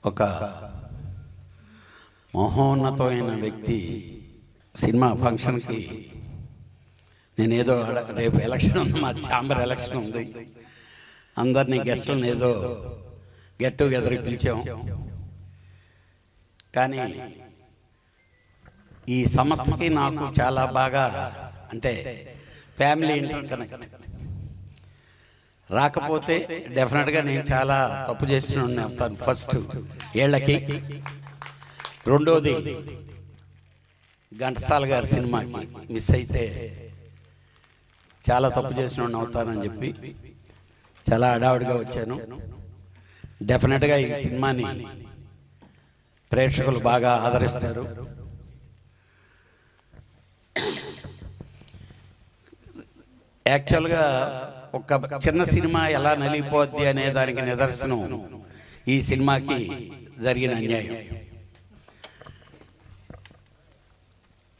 ఒక మహోన్నతమైన వ్యక్తి సినిమా ఫంక్షన్కి నేనేదో రేపు ఎలక్షన్ ఉంది, మా ఛాంబర్ ఎలక్షన్ ఉంది, అందరినీ గెస్టులను ఏదో గెట్ టుగెదర్కి పిలిచాం. కానీ ఈ సంస్థకి నాకు చాలా బాగా అంటే ఫ్యామిలీ ఇంటర్ కనెక్ట్. రాకపోతే డెఫినెట్గా నేను చాలా తప్పు చేసిన అవుతాను. ఫస్ట్ ఏళ్ళకి, రెండోది ఘంటసాల గారి సినిమాకి మిస్ అయితే చాలా తప్పు చేసిన అవుతానని చెప్పి చాలా హడావుడిగా వచ్చాను. డెఫినెట్గా ఈ సినిమాని ప్రేక్షకులు బాగా ఆదరిస్తారు. యాక్చువల్గా ఒక చిన్న సినిమా ఎలా నలిగిపోద్ది అనే దానికి నిదర్శనం ఈ సినిమాకి జరిగిన అన్యాయం.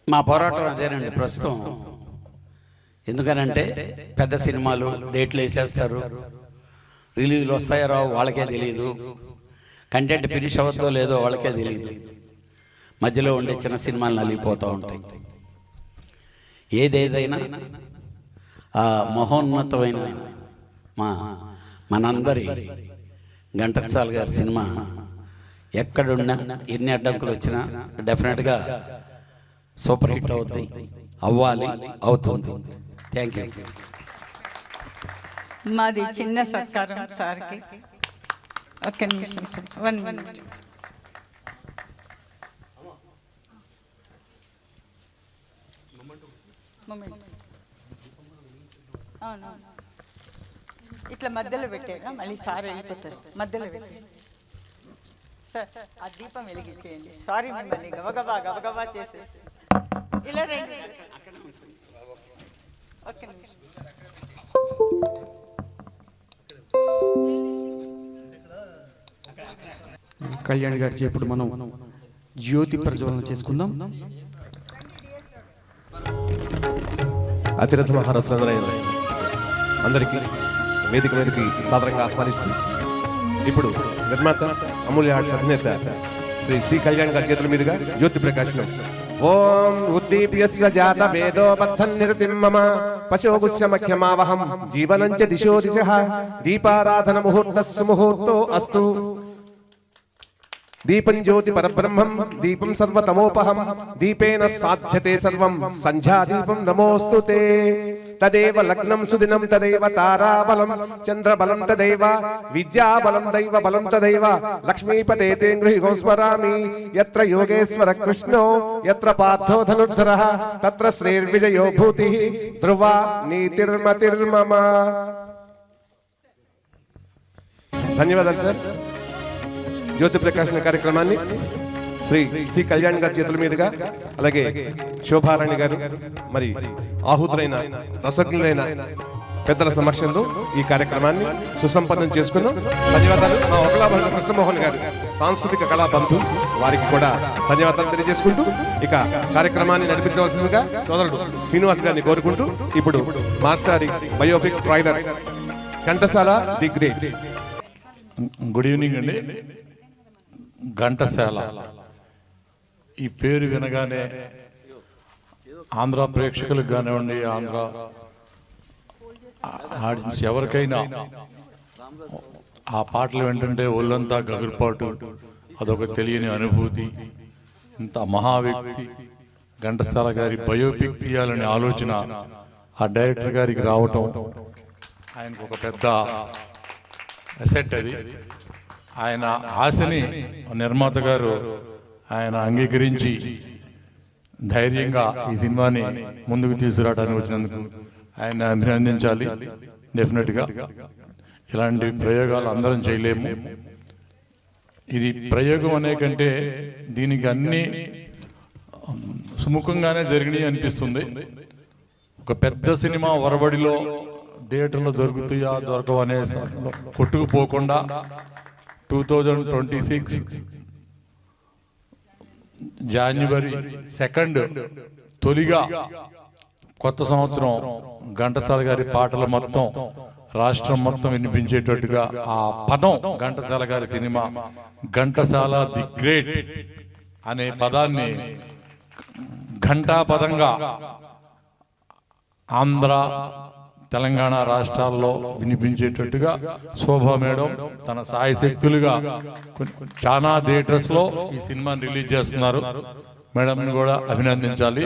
మా పోరాటం అదేనండి ప్రస్తుతం. ఎందుకనంటే పెద్ద సినిమాలు డేట్లు వేసేస్తారు, రిలీజ్లు వస్తాయో రావు వాళ్ళకే తెలియదు, కంటెంట్ ఫినిష్ అవుద్దో లేదో వాళ్ళకే తెలియదు, మధ్యలో ఉండే చిన్న సినిమాలు నలిగిపోతూ ఉంటాయి. ఏదేదైనా ఆ మహోన్నతమైన మనందరి ఘంటసాల గారి సినిమా ఎక్కడున్నా ఎన్ని అడ్డంకులు వచ్చినా డెఫినెట్గా సూపర్ హిట్ అవుతుంది, అవ్వాలి, అవుతుంది. Thank you. మాది చిన్న సత్కారం సార్కి. ఒక్క నిమిషం సార్, 1 minute. అవును, ఇట్లా మధ్యలో పెట్టారా, మళ్ళీ సార్ వెళ్ళిపోతారు. మధ్యలో పెట్టారు సార్, ఆ దీపం వెలిగించేయండి. సారీ మిమ్మల్ని గబగబా గబగబా చేసేసి ఇలా రండి. ఒక్క నిమిషం. కళ్యాణ్ గారి ఇప్పుడు మనం జ్యోతి ప్రజ్వలన చేసుకుందాం. అతిరథ మహారథులందరూ అందరికీ వేదిక మీదకి సాదరంగా ఆహ్వానిస్తూ ఇప్పుడు నిర్మాత అమూల్య ఆర్ట్స్ అధినేత శ్రీ సి కళ్యాణ్ గారి చేతుల మీదుగా జ్యోతి ప్రకాశనం. ఓం ఉద్దీప్యస్య జాత వేదోబద్ధం నిర్తిం మమ పశోగుస్య మఖ్యమావహం జీవనం చ దిశో దిశః దీపారాధన ముహూర్తస్సు ముహూర్తో అస్తు. దీపం జ్యోతి పరబ్రహ్మం దీపం సర్వతమోపహం దీపేన సాధ్యతే సర్వం సంధ్యాదీపం నమోస్తుతే. తదేవ లగ్నం సుదినం తదైవ తారాబలం చంద్రబలం తదైవ విద్యాబలం దైవ బలం తదైవ లక్ష్మీపతే తే గృహి స్మరామి. యత్ర యోగేశ్వర కృష్ణో యత్ర పార్థో ధనుర్ధరః తత్ర శ్రీర్విజయో భూతిః ధ్రువా నీతిర్మతిర్మమ. ధన్యవాదాలు సార్. జ్యోతి ప్రకాశన కార్యక్రమాన్ని శ్రీ సి కళ్యాణ్ గారి చేతుల మీదుగా, అలాగే శోభారాణి గారు, మరి ఆహుతులైన రసజ్ఞులైన పెద్దల సమక్షంలో ఈ కార్యక్రమాన్ని సుసంపన్నం చేసుకున్నాం. ధన్యవాదాలు. మా ఒకలాభరణ కృష్ణమోహన్ గారు సాంస్కృతిక కళా బంధు, వారికి కూడా ధన్యవాదాలు తెలియజేసుకుంటూ ఇక కార్యక్రమాన్ని నడిపించవలసిందిగా సోదరుడు శ్రీనివాస్ గారిని కోరుకుంటూ ఇప్పుడు master biopic trailer Ghantasala the great. Good evening అండి. ఘంటసాల ఈ పేరు వినగానే ఆంధ్ర ప్రేక్షకులకు కానివ్వండి, ఆంధ్ర ఆడియన్స్ ఎవరికైనా ఆ పాటలు వింటుంటే ఒళ్ళంతా గగురుపాటు, అదొక తెలియని అనుభూతి. ఇంత మహా వ్యక్తి ఘంటసాల గారి బయోపిక్ తీయాలనే ఆలోచన ఆ డైరెక్టర్ గారికి రావటం ఆయనకు ఒక పెద్ద అసెట్. అది ఆయన ఆశని నిర్మాత గారు ఆయన అంగీకరించి ధైర్యంగా ఈ సినిమాని ముందుకు తీసుకురావడానికి వచ్చినందుకు ఆయన అభినందించాలి. డెఫినెట్గా ఇలాంటి ప్రయోగాలు అందరం చేయలేము. ఇది ప్రయోగం అనే కంటే దీనికి అన్నీ సుముఖంగానే జరిగినాయి అనిపిస్తుంది. ఒక పెద్ద సినిమా వరబడిలో థియేటర్లో దొరుకుతాయా దొరకవు అనే కొట్టుకుపోకుండా 2026 జనవరి 2 తొలిగా కొత్త సంవత్సరం ఘంటసాల గారి పాటలు మొత్తం రాష్ట్రం మొత్తం వినిపించేటట్టుగా ఆ పదం ఘంటసాల గారి సినిమా ఘంటసాల ది గ్రేట్ అనే పదాన్ని ఘంటాపదంగా ఆంధ్ర తెలంగాణ రాష్ట్రాల్లో వినిపించేటట్టుగా శోభా మేడం తన సాయశక్తులుగా చాలా థియేటర్స్లో ఈ సినిమాని రిలీజ్ చేస్తున్నారు. మేడంని కూడా అభినందించాలి.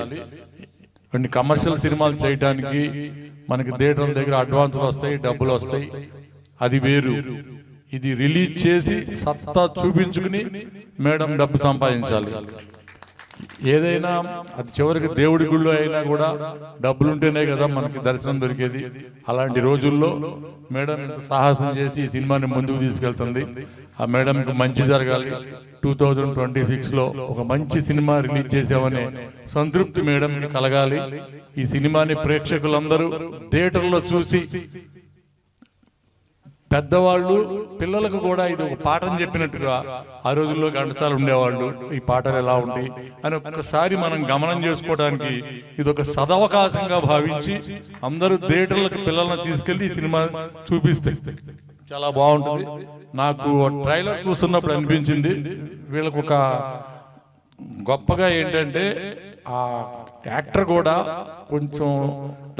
కొన్ని కమర్షియల్ సినిమాలు చేయడానికి మనకి థియేటర్ల దగ్గర అడ్వాన్సులు వస్తాయి, డబ్బులు వస్తాయి, అది వేరు. ఇది రిలీజ్ చేసి సత్తా చూపించుకుని మేడం డబ్బు సంపాదించాలి. ఏదైనా అది చివరికి దేవుడి గుళ్ళు అయినా కూడా డబ్బులుంటేనే కదా మనకి దర్శనం దొరికేది. అలాంటి రోజుల్లో మేడం ఇంత సాహసం చేసి ఈ సినిమాని ముందుకు తీసుకెళ్తుంది. ఆ మేడంకి మంచి జరగాలి. 2026లో ఒక మంచి సినిమా రిలీజ్ చేసామనే సంతృప్తి మేడంకి కలగాలి. ఈ సినిమాని ప్రేక్షకులందరూ థియేటర్లో చూసి పెద్దవాళ్ళు పిల్లలకు కూడా ఇది ఒక పాఠం చెప్పినట్టుగా, ఆ రోజుల్లో ఘంటసాల ఉండేవాళ్ళు, ఈ పాటలు ఎలా ఉంటాయి అని ఒక్కసారి మనం గమనం చేసుకోవడానికి ఇది ఒక సదవకాశంగా భావించి అందరూ థియేటర్లకు పిల్లల్ని తీసుకెళ్లి ఈ సినిమా చూపిస్తే చాలా బాగుంటుంది. నాకు ట్రైలర్ చూస్తున్నప్పుడు అనిపించింది వీళ్ళకు ఒక గొప్పగా ఏంటంటే ఆ యాక్టర్ కూడా కొంచెం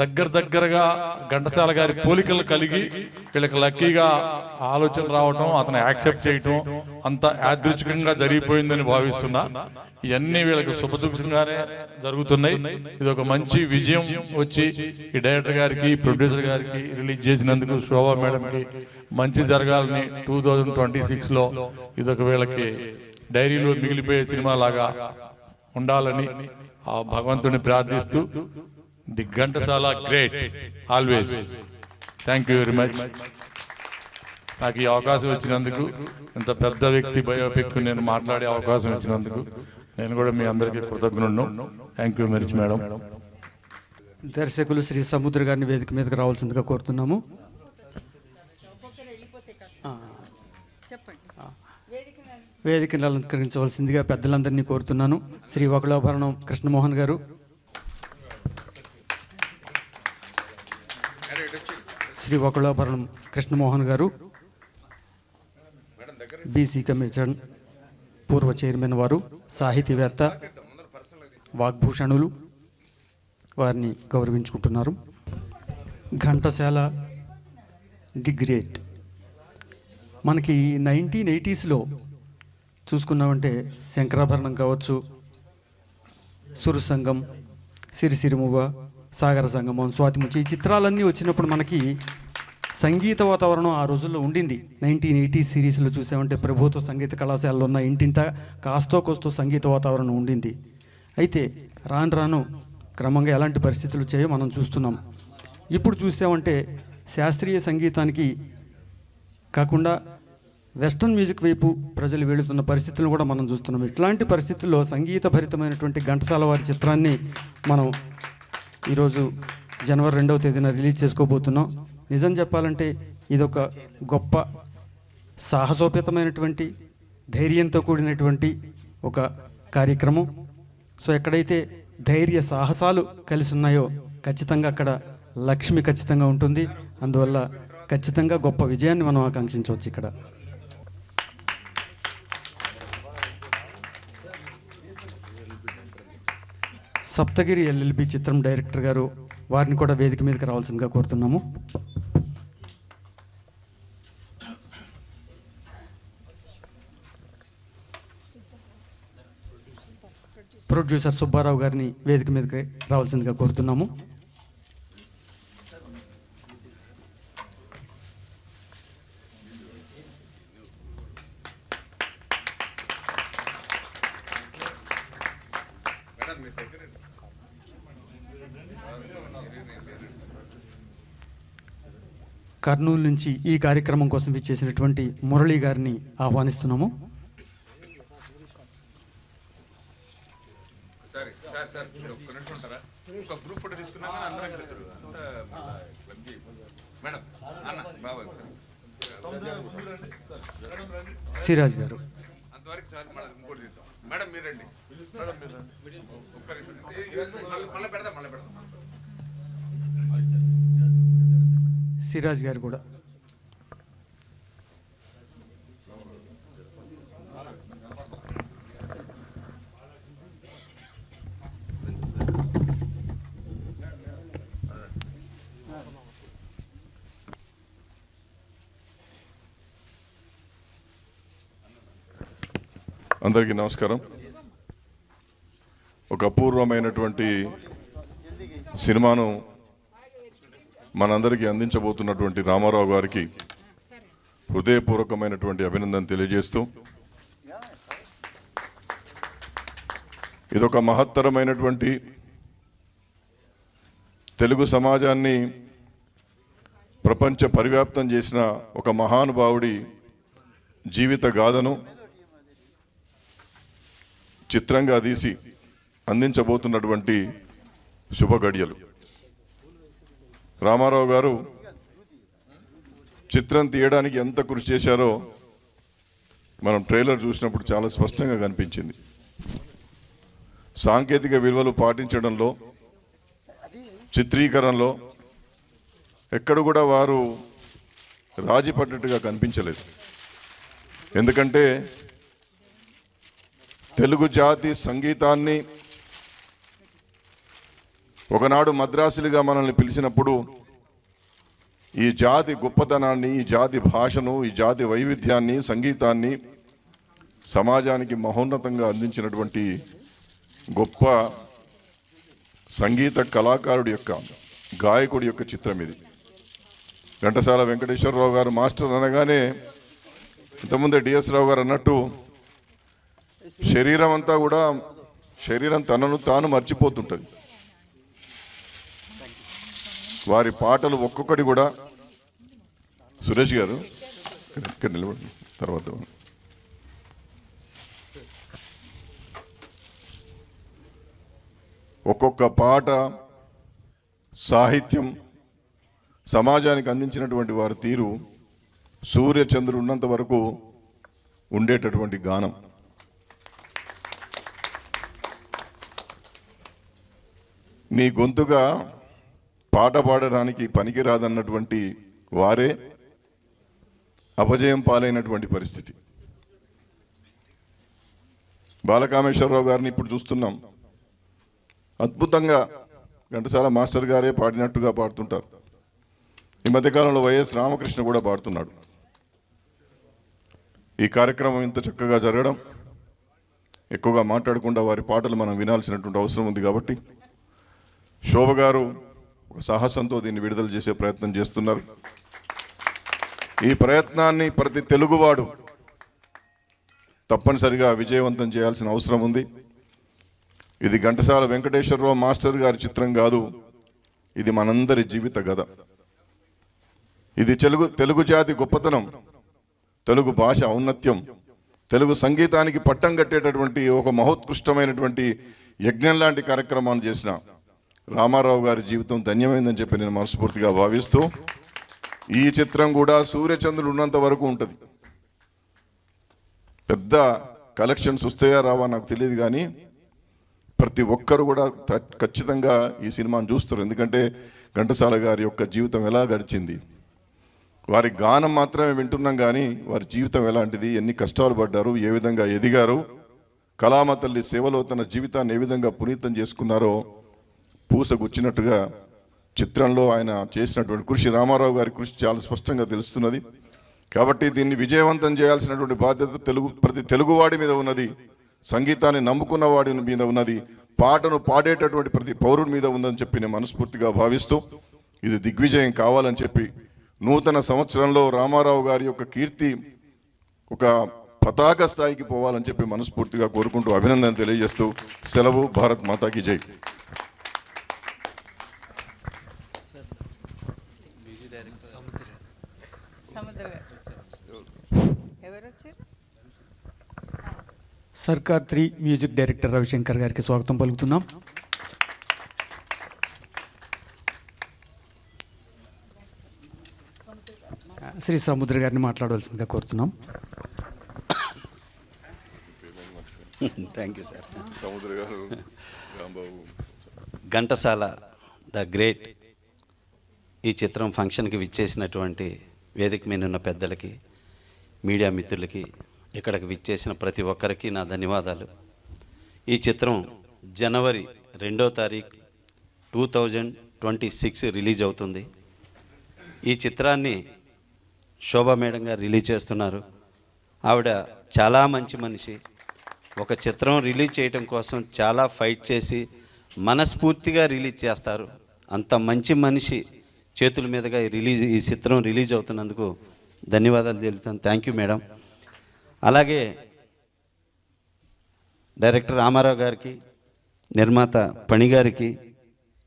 దగ్గరగా ఘంటసాల గారి పోలికలు కలిగి వీళ్ళకి లక్కీగా ఆలోచన రావటం, అతను యాక్సెప్ట్ చేయటం అంత యాదృచ్ఛికంగా జరిగిపోయిందని భావిస్తున్నా. ఇవన్నీ వీళ్ళకి శుభసుఖంగానే జరుగుతున్నాయి. ఇది ఒక మంచి విజయం వచ్చి ఈ డైరెక్టర్ గారికి, ప్రొడ్యూసర్ గారికి రిలీజ్ చేసినందుకు శోభా మేడంకి మంచి జరగాలని 2026లో ఇదొక వీళ్ళకి డైరీలో మిగిలిపోయే సినిమా లాగా ఉండాలని ఆ భగవంతుని ప్రార్థిస్తూ the Ghantasala great always. Thank you very much. నాకు ఈ అవకాశం వచ్చినందుకు, ఇంత పెద్ద వ్యక్తి బయోపిక్ నేను మాట్లాడే అవకాశం ఇచ్చినందుకు నేను కూడా మీ అందరికీ కృతజ్ఞుడును. Thank you very much madam. దర్శకులు శ్రీ సముద్ర గారిని వేదిక మీదకి రావాల్సిందిగా కోరుతున్నాము. వేదికను అలంకరించవలసిందిగా పెద్దలందరినీ కోరుతున్నాను. శ్రీ వకులాభరణం కృష్ణమోహన్ గారు, శ్రీ వకులాభరణం కృష్ణమోహన్ గారు, బీసీ కమిషన్ పూర్వ చైర్మన్ వారు, సాహితీవేత్త, వాగ్భూషణులు, వారిని గౌరవించుకుంటున్నారు. ఘంటసాల ది గ్రేట్ మనకి 1980sలో చూసుకున్నామంటే శంకరాభరణం కావచ్చు, సురసంగం, సిరిసిరిమువ్వ, సాగర సంగమం, స్వాతిముచ్చి, ఈ చిత్రాలన్నీ వచ్చినప్పుడు మనకి సంగీత వాతావరణం ఆ రోజుల్లో ఉండింది. 1980 సిరీస్లో చూసామంటే ప్రభుత్వ సంగీత కళాశాలలో ఉన్న ఇంటింట కాస్తో కోస్తో సంగీత వాతావరణం ఉండింది. అయితే రాను రాను క్రమంగా ఎలాంటి పరిస్థితులు వచ్చాయో మనం చూస్తున్నాం. ఇప్పుడు చూసామంటే శాస్త్రీయ సంగీతానికి కాకుండా వెస్టర్న్ మ్యూజిక్ వైపు ప్రజలు వెళుతున్న పరిస్థితులను కూడా మనం చూస్తున్నాం. ఇట్లాంటి పరిస్థితుల్లో సంగీత భరితమైనటువంటి ఘంటసాల వారి చిత్రాన్ని మనం ఈరోజు జనవరి 2వ తేదీన రిలీజ్ చేసుకోబోతున్నాం. నిజం చెప్పాలంటే ఇదొక గొప్ప సాహసోపేతమైనటువంటి ధైర్యంతో కూడినటువంటి ఒక కార్యక్రమం. సో ఎక్కడైతే ధైర్య సాహసాలు కలిసి ఉన్నాయో ఖచ్చితంగా అక్కడ లక్ష్మి ఖచ్చితంగా ఉంటుంది. అందువల్ల ఖచ్చితంగా గొప్ప విజయాన్ని మనం ఆకాంక్షించవచ్చు. ఇక్కడ సప్తగిరి ఎల్ఎల్బి చిత్రం డైరెక్టర్ గారు, వారిని కూడా వేదిక మీదకి రావాల్సిందిగా కోరుతున్నాము. ప్రొడ్యూసర్ సుబ్బారావు గారిని వేదిక మీదకి రావాల్సిందిగా కోరుతున్నాము. కర్నూలు నుంచి ఈ కార్యక్రమం కోసం విచ్చేసినటువంటి మురళి గారిని ఆహ్వానిస్తున్నాము. సిరాజ్ గారు, సిరాజ్ గారు కూడా. అందరికీ నమస్కారం. ఒక అపూర్వమైనటువంటి సినిమాను మనందరికీ అందించబోతున్నటువంటి రామారావు గారికి హృదయపూర్వకమైనటువంటి అభినందన తెలియజేస్తూ, ఇదొక మహత్తరమైనటువంటి తెలుగు సమాజాన్ని ప్రపంచ పరివ్యాప్తం చేసిన ఒక మహానుభావుడి జీవిత గాథను చిత్రంగా తీసి అందించబోతున్నటువంటి శుభ గడియలు. రామారావు గారు చిత్రం తీయడానికి ఎంత కృషి చేశారో మనం ట్రైలర్ చూసినప్పుడు చాలా స్పష్టంగా కనిపించింది. సాంకేతిక విలువలు పాటించడంలో, చిత్రీకరణలో ఎక్కడ కూడా వారు రాజీ పడ్డట్టుగా కనిపించలేదు. ఎందుకంటే తెలుగు జాతి సంగీతాన్ని ఒకనాడు మద్రాసులుగా మనల్ని పిలిచినప్పుడు ఈ జాతి గొప్పతనాన్ని, ఈ జాతి భాషను, ఈ జాతి వైవిధ్యాన్ని, సంగీతాన్ని సమాజానికి మహోన్నతంగా అందించినటువంటి గొప్ప సంగీత కళాకారుడి యొక్క, గాయకుడి యొక్క చిత్రం ఇది. ఘంటసాల వెంకటేశ్వరరావు గారు మాస్టర్ అనగానే ఇంతకుముందే డిఎస్ రావు గారు అన్నట్టు శరీరం అంతా కూడా, శరీరం తనను తాను మర్చిపోతుంటుంది. వారి పాటలు ఒక్కొక్కటి కూడా, సురేష్ గారు ఇక్కడ నిలబడి తర్వాత, ఒక్కొక్క పాట సాహిత్యం సమాజానికి అందించినటువంటి వారి తీరు సూర్యచంద్రుడు ఉన్నంత వరకు ఉండేటటువంటి గానం. నీ గొంతుగా పాట పాడడానికి పనికిరాదన్నటువంటి వారే అపజయం పాలైనటువంటి పరిస్థితి. బాలకామేశ్వరరావు గారిని ఇప్పుడు చూస్తున్నాం. అద్భుతంగా ఘంటసాల మాస్టర్ గారే పాడినట్టుగా పాడుతుంటారు. ఈ మధ్యకాలంలో వైఎస్ రామకృష్ణ కూడా పాడుతున్నాడు. ఈ కార్యక్రమం ఇంత చక్కగా జరగడం, ఎక్కువగా మాట్లాడకుండా వారి పాటలు మనం వినాల్సినటువంటి అవసరం ఉంది. కాబట్టి శోభ గారు ఒక సాహసంతో దీన్ని విడుదల చేసే ప్రయత్నం చేస్తున్నారు. ఈ ప్రయత్నాన్ని ప్రతి తెలుగువాడు తప్పనిసరిగా విజయవంతం చేయాల్సిన అవసరం ఉంది. ఇది ఘంటసాల వెంకటేశ్వరరావు మాస్టర్ గారి చిత్రం కాదు, ఇది మనందరి జీవిత కథ. ఇది తెలుగు జాతి గొప్పతనం, తెలుగు భాష ఔన్నత్యం, తెలుగు సంగీతానికి పట్టం కట్టేటటువంటి ఒక మహోత్కృష్టమైనటువంటి యజ్ఞం లాంటి కార్యక్రమాన్ని చేసిన రామారావు గారి జీవితం ధన్యమైందని చెప్పి నేను మనస్ఫూర్తిగా భావిస్తూ, ఈ చిత్రం కూడా సూర్యచంద్రుడు ఉన్నంత వరకు ఉంటుంది. పెద్ద కలెక్షన్స్ వస్తాయా రావా నాకు తెలియదు, కానీ ప్రతి ఒక్కరు కూడా ఖచ్చితంగా ఈ సినిమాను చూస్తారు. ఎందుకంటే ఘంటసాల గారి యొక్క జీవితం ఎలా గడిచింది, వారి గానం మాత్రమే వింటున్నాం కానీ వారి జీవితం ఎలాంటిది, ఎన్ని కష్టాలు పడ్డారు, ఏ విధంగా ఎదిగారు, కళామ తల్లి సేవలో తన జీవితాన్ని ఏ విధంగా పునీతం చేసుకున్నారో పూసగుచ్చినట్టుగా చిత్రంలో ఆయన చేసినటువంటి కృషి, రామారావు గారి కృషి చాలా స్పష్టంగా తెలుస్తున్నది. కాబట్టి దీన్ని విజయవంతం చేయాల్సినటువంటి బాధ్యత ప్రతి తెలుగువాడి మీద ఉన్నది, సంగీతాన్ని నమ్ముకున్న వాడి మీద ఉన్నది, పాటను పాడేటటువంటి ప్రతి పౌరుడి మీద ఉందని చెప్పి నేను మనస్ఫూర్తిగా భావిస్తూ, ఇది దిగ్విజయం కావాలని చెప్పి, నూతన సంవత్సరంలో రామారావు గారి యొక్క కీర్తి ఒక పతాక స్థాయికి పోవాలని చెప్పి మనస్ఫూర్తిగా కోరుకుంటూ అభినందన తెలియజేస్తూ సెలవు. భారత్ మాతాకి జై. సర్కార్ 3 మ్యూజిక్ డైరెక్టర్ రవిశంకర్ గారికి స్వాగతం పలుకుతున్నాం. శ్రీ సముద్ర గారిని మాట్లాడవలసిందిగా కోరుతున్నాం. Thank you sir. సముద్ర గారు, రాంబాబు, ఘంటసాల ద గ్రేట్ ఈ చిత్రం ఫంక్షన్కి విచ్చేసినటువంటి వేదిక మీద ఉన్న పెద్దలకి, మీడియా మిత్రులకి, ఇక్కడికి విచ్చేసిన ప్రతి ఒక్కరికి నా ధన్యవాదాలు. ఈ చిత్రం జనవరి 2వ తారీఖు 2026 రిలీజ్ అవుతుంది. ఈ చిత్రాన్ని శోభా మేడం గారు రిలీజ్ చేస్తున్నారు. ఆవిడ చాలా మంచి మనిషి. ఒక చిత్రం రిలీజ్ చేయడం కోసం చాలా ఫైట్ చేసి మనస్ఫూర్తిగా రిలీజ్ చేస్తారు. అంత మంచి మనిషి చేతుల మీదుగా ఈ చిత్రం రిలీజ్ అవుతున్నందుకు ధన్యవాదాలు తెలుపుతాను. థ్యాంక్ యూ మేడం. అలాగే డైరెక్టర్ రామారావు గారికి, నిర్మాత పణి గారికి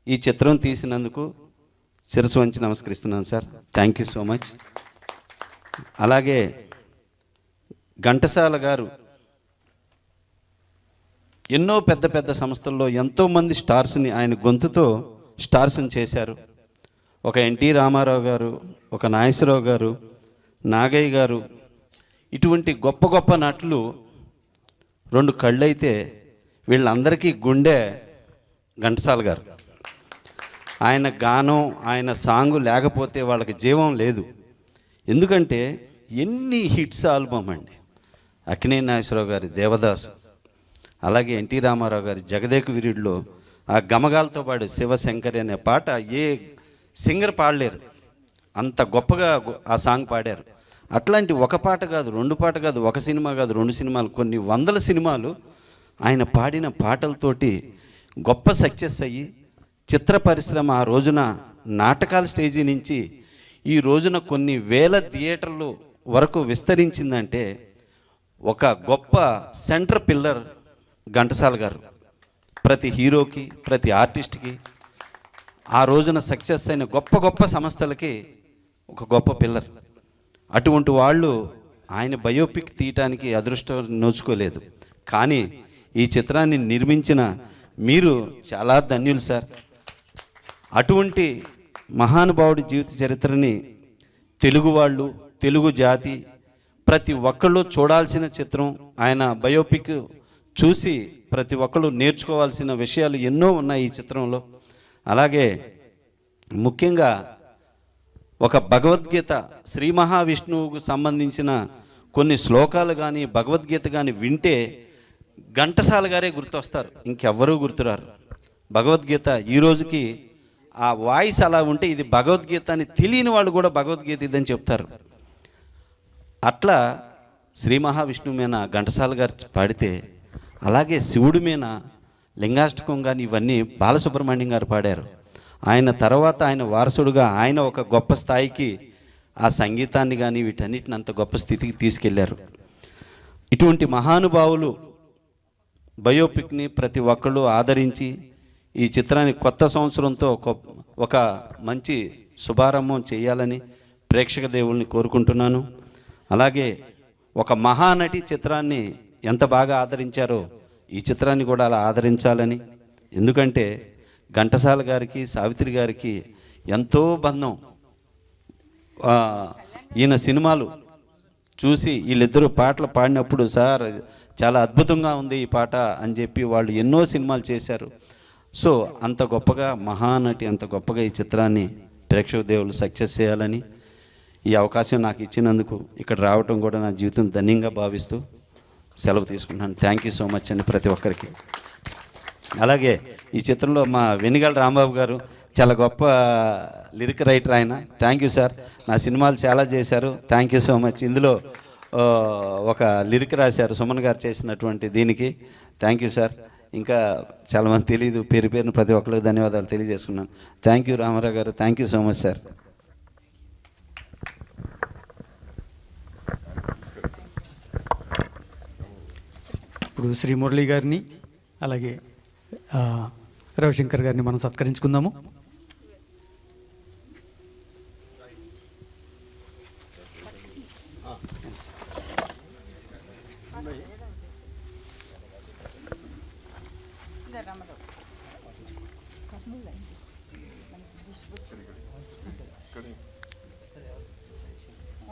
ఈ చిత్రం తీసినందుకు శిరస్సు వంచి నమస్కరిస్తున్నాను sir. Thank you so much. అలాగే ఘంటసాల గారు ఎన్నో పెద్ద పెద్ద సంస్థల్లో ఎంతోమంది స్టార్స్ని ఆయన గొంతుతో స్టార్స్ని చేశారు. ఒక ఎన్టీ రామారావు గారు, ఒక నాగేశ్వరరావు గారు, నాగయ్య గారు, ఇటువంటి గొప్ప గొప్ప నటులు 2 కళ్ళైతే వీళ్ళందరికీ గుండె ఘంటసాల గారు. ఆయన గానం, ఆయన సాంగు లేకపోతే వాళ్ళకి జీవం లేదు. ఎందుకంటే ఎన్ని హిట్స్ ఆల్బమ్ అండి. అక్కినేని నాగేశ్వరరావు గారి దేవదాసు, అలాగే ఎన్టీ రామారావు గారి జగదేక వీరుడిలో ఆ గమగాలతో పాడు శివశంకరి అనే పాట ఏ సింగర్ పాడలేరు, అంత గొప్పగా ఆ సాంగ్ పాడారు. అట్లాంటి ఒక పాట కాదు, 2 పాట కాదు, ఒక సినిమా కాదు, 2 సినిమాలు, కొన్ని వందల సినిమాలు ఆయన పాడిన పాటలతోటి గొప్ప సక్సెస్ అయ్యి చిత్ర పరిశ్రమ ఆ రోజున నాటకాల స్టేజీ నుంచి ఈ రోజున కొన్ని వేల థియేటర్లు వరకు విస్తరించిందంటే ఒక గొప్ప సెంటర్ పిల్లర్ ఘంటసాల గారు. ప్రతి హీరోకి, ప్రతి ఆర్టిస్ట్కి, ఆ రోజున సక్సెస్ అయిన గొప్ప గొప్ప సంస్థలకి ఒక గొప్ప పిల్లర్. అటువంటి వాళ్ళు ఆయన బయోపిక్ తీయటానికి అదృష్టం నోచుకోలేదు. కానీ ఈ చిత్రాన్ని నిర్మించిన మీరు చాలా ధన్యులు సార్. అటువంటి మహానుభావుడి జీవిత చరిత్రని తెలుగు వాళ్ళు, తెలుగు జాతి ప్రతి ఒక్కళ్ళు చూడాల్సిన చిత్రం. ఆయన బయోపిక్ చూసి ప్రతి ఒక్కళ్ళు నేర్చుకోవాల్సిన విషయాలు ఎన్నో ఉన్నాయి ఈ చిత్రంలో. అలాగే ముఖ్యంగా ఒక భగవద్గీత, శ్రీ మహావిష్ణువుకు సంబంధించిన కొన్ని శ్లోకాలు కానీ భగవద్గీత కానీ వింటే ఘంటసాల గారే గుర్తొస్తారు, ఇంకెవ్వరూ గుర్తురారు. భగవద్గీత ఈ రోజుకి ఆ వాయిస్ అలా ఉంటే ఇది భగవద్గీత అని తెలియని వాళ్ళు కూడా భగవద్గీత ఇదని చెప్తారు. అట్లా శ్రీ మహావిష్ణువు మీద ఘంటసాల గారు పాడితే, అలాగే శివుడి మీద లింగాష్టకం కానీ ఇవన్నీ బాలసుబ్రహ్మణ్యం గారు పాడారు. ఆయన తర్వాత ఆయన వారసుడుగా ఆయన ఒక గొప్ప స్థాయికి ఆ సంగీతాన్ని కానీ వీటన్నిటిని అంత గొప్ప స్థితికి తీసుకెళ్లారు. ఇటువంటి మహానుభావులు బయోపిక్ని ప్రతి ఒక్కళ్ళు ఆదరించి ఈ చిత్రాన్ని కొత్త సంవత్సరంతో ఒక మంచి శుభారంభం చేయాలని ప్రేక్షక దేవుల్ని కోరుకుంటున్నాను. అలాగే ఒక మహానటి చిత్రాన్ని ఎంత బాగా ఆదరించారో ఈ చిత్రాన్ని కూడా అలా ఆదరించాలని. ఎందుకంటే ఘంటసాల గారికి, సావిత్రి గారికి ఎంతో బంధం. ఈయన సినిమాలు చూసి వీళ్ళిద్దరూ పాటలు పాడినప్పుడు సార్ చాలా అద్భుతంగా ఉంది ఈ పాట అని చెప్పి వాళ్ళు ఎన్నో సినిమాలు చేశారు. సో అంత గొప్పగా మహానటి, అంత గొప్పగా ఈ చిత్రాన్ని ప్రేక్షక దేవులు సక్సెస్ చేయాలని ఈ అవకాశం నాకు ఇచ్చినందుకు ఇక్కడ రావటం కూడా నా జీవితం ధన్యంగా భావిస్తూ సెలవు తీసుకుంటున్నాను. థ్యాంక్ యూ సో మచ్ అండి ప్రతి ఒక్కరికి. అలాగే ఈ చిత్రంలో మా వెనిగల రాంబాబు గారు చాలా గొప్ప లిరిక్ రైటర్ ఆయన. Thank you sir. నా సినిమాలు చాలా చేశారు. Thank you so much. ఇందులో ఒక లిరిక్ రాశారు సుమన్ గారు చేసినటువంటి దీనికి. Thank you sir. ఇంకా చాలామంది తెలియదు, పేరును ప్రతి ఒక్కరికి ధన్యవాదాలు తెలియజేసుకున్నాను. థ్యాంక్ యూ రామారావు గారు. Thank you so much sir. ఇప్పుడు శ్రీ మురళి గారిని అలాగే రవిశంకర్ గారిని మనం సత్కరించుకుందాము.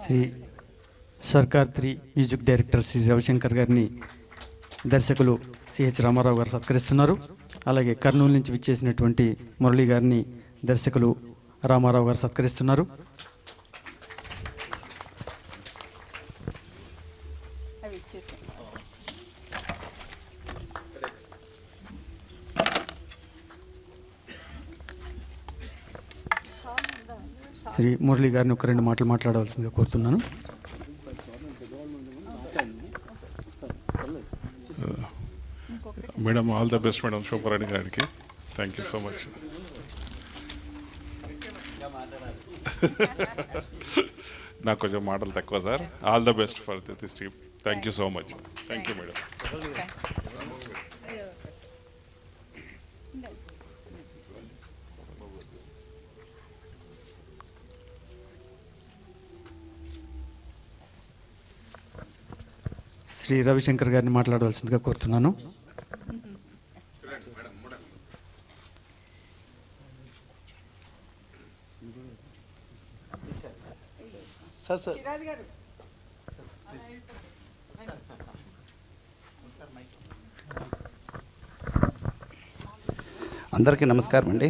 శ్రీ సర్కార్ 3 మ్యూజిక్ డైరెక్టర్ శ్రీ రవిశంకర్ గారిని దర్శకులు సిహెచ్ రామారావు గారు సత్కరిస్తున్నారు. అలాగే కర్నూలు నుంచి విచ్చేసినటువంటి మురళి గారిని దర్శకులు రామారావు గారు సత్కరిస్తున్నారు. అవి ఇచ్చేసి శ్రీ మురళి గారిని ఒక 2 మాటలు మాట్లాడవలసిందిగా కోరుతున్నాను. Madam, all the best madam Shobharani గారికి. Thank you so much. నాకు కొంచెం మాటలు తక్కువ sir. All the best for this team. Thank you so much. Thank you madam. Shri Ravishankar గారిని మాట్లాడవలసిందిగా కోరుతున్నాను. అందరికీ నమస్కారం అండి.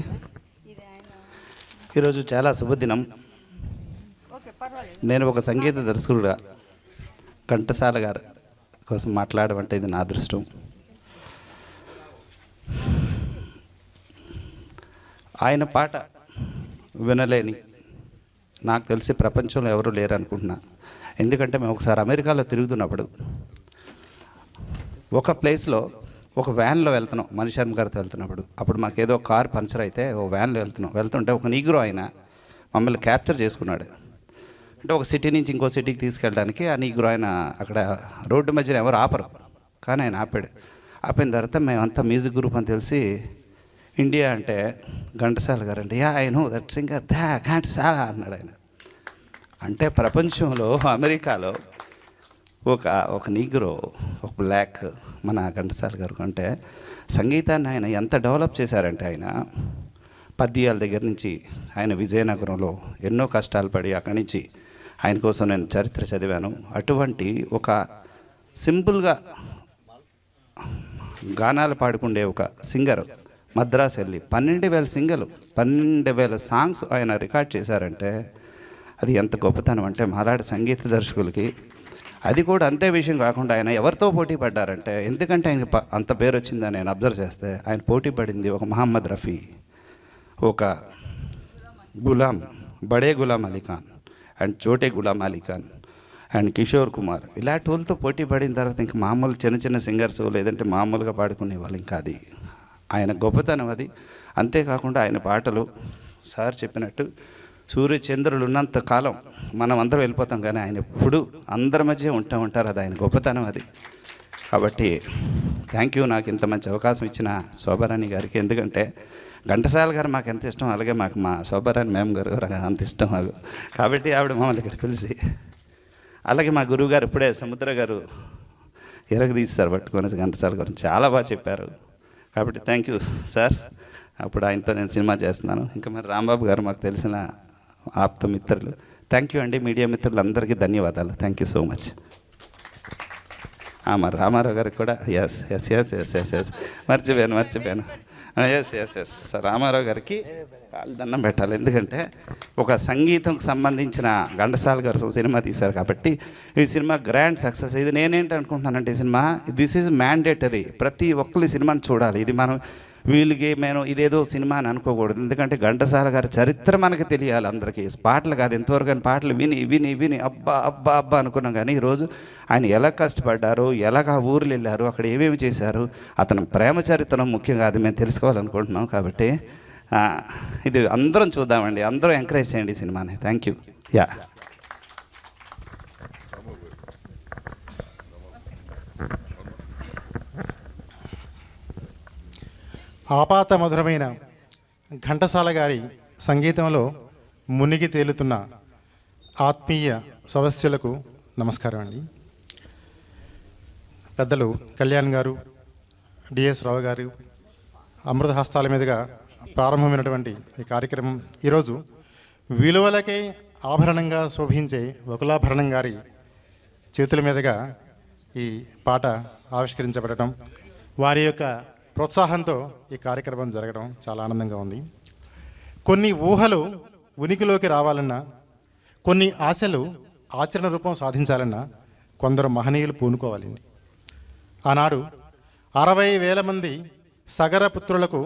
ఈరోజు చాలా శుభదినం. ఓకే, పర్వాలేదు. నేను ఒక సంగీత దర్శకుడుగా ఘంటసాల గారు కోసం మాట్లాడడం అంటే ఇది నా అదృష్టం. ఆయన పాట వినలేని నాకు తెలిసి ప్రపంచంలో ఎవరూ లేరు అనుకుంటున్నా. ఎందుకంటే మేము ఒకసారి అమెరికాలో తిరుగుతున్నప్పుడు ఒక ప్లేస్లో ఒక వ్యాన్లో వెళ్తున్నాం, మణిశర్మ గారితో వెళ్తున్నప్పుడు. అప్పుడు మాకేదో కార్ పంచర్ అయితే ఓ వ్యాన్లో వెళ్తుంటే ఒక నీగ్రో ఆయన మమ్మల్ని క్యాప్చర్ చేసుకున్నాడు. అంటే ఒక సిటీ నుంచి ఇంకో సిటీకి తీసుకెళ్ళడానికి ఆ నీగ్రో ఆయన అక్కడ రోడ్డు మధ్యన ఎవరు ఆపరు, కానీ ఆయన ఆపాడు. ఆపిన తర్వాత మేమంతా మ్యూజిక్ గ్రూప్ అని తెలిసి ఇండియా అంటే ఘంటసాల గారు అంటే I know that singer Ghantasala అన్నాడు ఆయన. అంటే ప్రపంచంలో అమెరికాలో ఒక నీగ్రో, ఒక బ్లాక్ మన ఘంటసాల గారు అంటే సంగీతాన్ని ఆయన ఎంత డెవలప్ చేశారంటే ఆయన పద్యాల దగ్గర నుంచి ఆయన విజయనగరంలో ఎన్నో కష్టాలు పడి అక్కడి నుంచి ఆయన కోసం నేను చరిత్ర చదివాను. అటువంటి ఒక సింపుల్గా గానాలు పాడుకుండే ఒక సింగర్ మద్రాసు వెళ్ళి 12,000 సింగర్లు 12,000 సాంగ్స్ ఆయన రికార్డ్ చేశారంటే అది ఎంత గొప్పతనం అంటే మాలాడి సంగీత దర్శకులకి. అది కూడా అంతే విషయం కాకుండా ఆయన ఎవరితో పోటీ పడ్డారంటే, ఎందుకంటే ఆయన అంత పేరు వచ్చిందని నేను అబ్జర్వ్ చేస్తే ఆయన పోటీ పడింది ఒక మహమ్మద్ రఫీ, ఒక బడే గులాం అలీ ఖాన్ అండ్ చోటే గులాం అలీ ఖాన్ అండ్ కిషోర్ కుమార్. ఇలాంటి వాళ్ళతో పోటీ పడిన తర్వాత ఇంకా మామూలు చిన్న చిన్న సింగర్స్ లేదంటే మామూలుగా పాడుకునే వాళ్ళు. ఇంకా అది ఆయన గొప్పతనం అది. అంతేకాకుండా ఆయన పాటలు సార్ చెప్పినట్టు సూర్యచంద్రులు ఉన్నంత కాలం మనం అందరం వెళ్ళిపోతాం, కానీ ఆయన ఎప్పుడు అందరి మధ్య ఉంటారు. అది ఆయన గొప్పతనం అది. కాబట్టి థ్యాంక్ యూ నాకు ఇంత మంచి అవకాశం ఇచ్చిన శోభారాణి గారికి. ఎందుకంటే ఘంటసాల గారు మాకు ఎంత ఇష్టం, అలాగే మాకు మా శోభారాణి మేమ్ గారు అంత ఇష్టం మాకు. కాబట్టి ఆవిడ మమ్మల్ని ఇక్కడ పిలిచి, అలాగే మా గురువు గారు ఇప్పుడే సముద్ర గారు ఎరగదీశారు పట్టుకొని ఘంటసాల గురించి చాలా బాగా చెప్పారు. కాబట్టి థ్యాంక్ యూ సార్. అప్పుడు ఆయనతో నేను సినిమా చేస్తున్నాను. ఇంకా మరి రాంబాబు గారు మాకు తెలిసిన ఆప్త మిత్రులు. థ్యాంక్ యూ అండి. మీడియా మిత్రులందరికీ ధన్యవాదాలు. Thank you so much. మరి రామారావు గారికి కూడా ఎస్ మర్చిపోయాను. ఎస్ సార్, రామారావు గారికి కాళ్ళు దండం పెట్టాలి. ఎందుకంటే ఒక సంగీతంకి సంబంధించిన ఘంటసాల గారు సినిమా తీశారు కాబట్టి ఈ సినిమా గ్రాండ్ సక్సెస్. ఇది నేనేంటి అనుకుంటున్నానంటే, ఈ సినిమా దిస్ ఈజ్ మ్యాండేటరీ. ప్రతి ఒక్కరి సినిమాని చూడాలి. ఇది మనం వీళ్ళకి మేము ఇదేదో సినిమా అని అనుకోకూడదు. ఎందుకంటే ఘంటసాల గారి చరిత్ర మనకి తెలియాలి అందరికీ. పాటలు కాదు ఎంతవరకు, కానీ పాటలు విని అబ్బా అనుకున్నాం. కానీ ఈరోజు ఆయన ఎలా కష్టపడ్డారు, ఎలాగ ఊర్లు వెళ్ళారు, అక్కడ ఏమేమి చేశారు, అతను ప్రేమ చరిత్ర ముఖ్యంగా అది మేము తెలుసుకోవాలనుకుంటున్నాం. కాబట్టి ఇది అందరం చూద్దామండి, అందరూ ఎంకరేజ్ చేయండి ఈ సినిమాని. Thank you. ఆపాత మధురమైన ఘంటసాల గారి సంగీతంలో మునిగి తేలుతున్న ఆత్మీయ సదస్సులకు నమస్కారం అండి. పెద్దలు కళ్యాణ్ గారు, డిఎస్ రావు గారు అమృత హస్తాల మీదుగా ప్రారంభమైనటువంటి ఈ కార్యక్రమం ఈరోజు విలువలకే ఆభరణంగా శోభించే వకులాభరణం గారి చేతుల మీదుగా ఈ పాట ఆవిష్కరించబడటం, వారి యొక్క ప్రోత్సాహంతో ఈ కార్యక్రమం జరగడం చాలా ఆనందంగా ఉంది. కొన్ని ఊహలు ఉనికిలోకి రావాలన్నా, కొన్ని ఆశలు ఆచరణ రూపం సాధించాలన్నా కొందరు మహనీయులు పూనుకోవాలండి. ఆనాడు 60,000 మంది సగరపుత్రులకు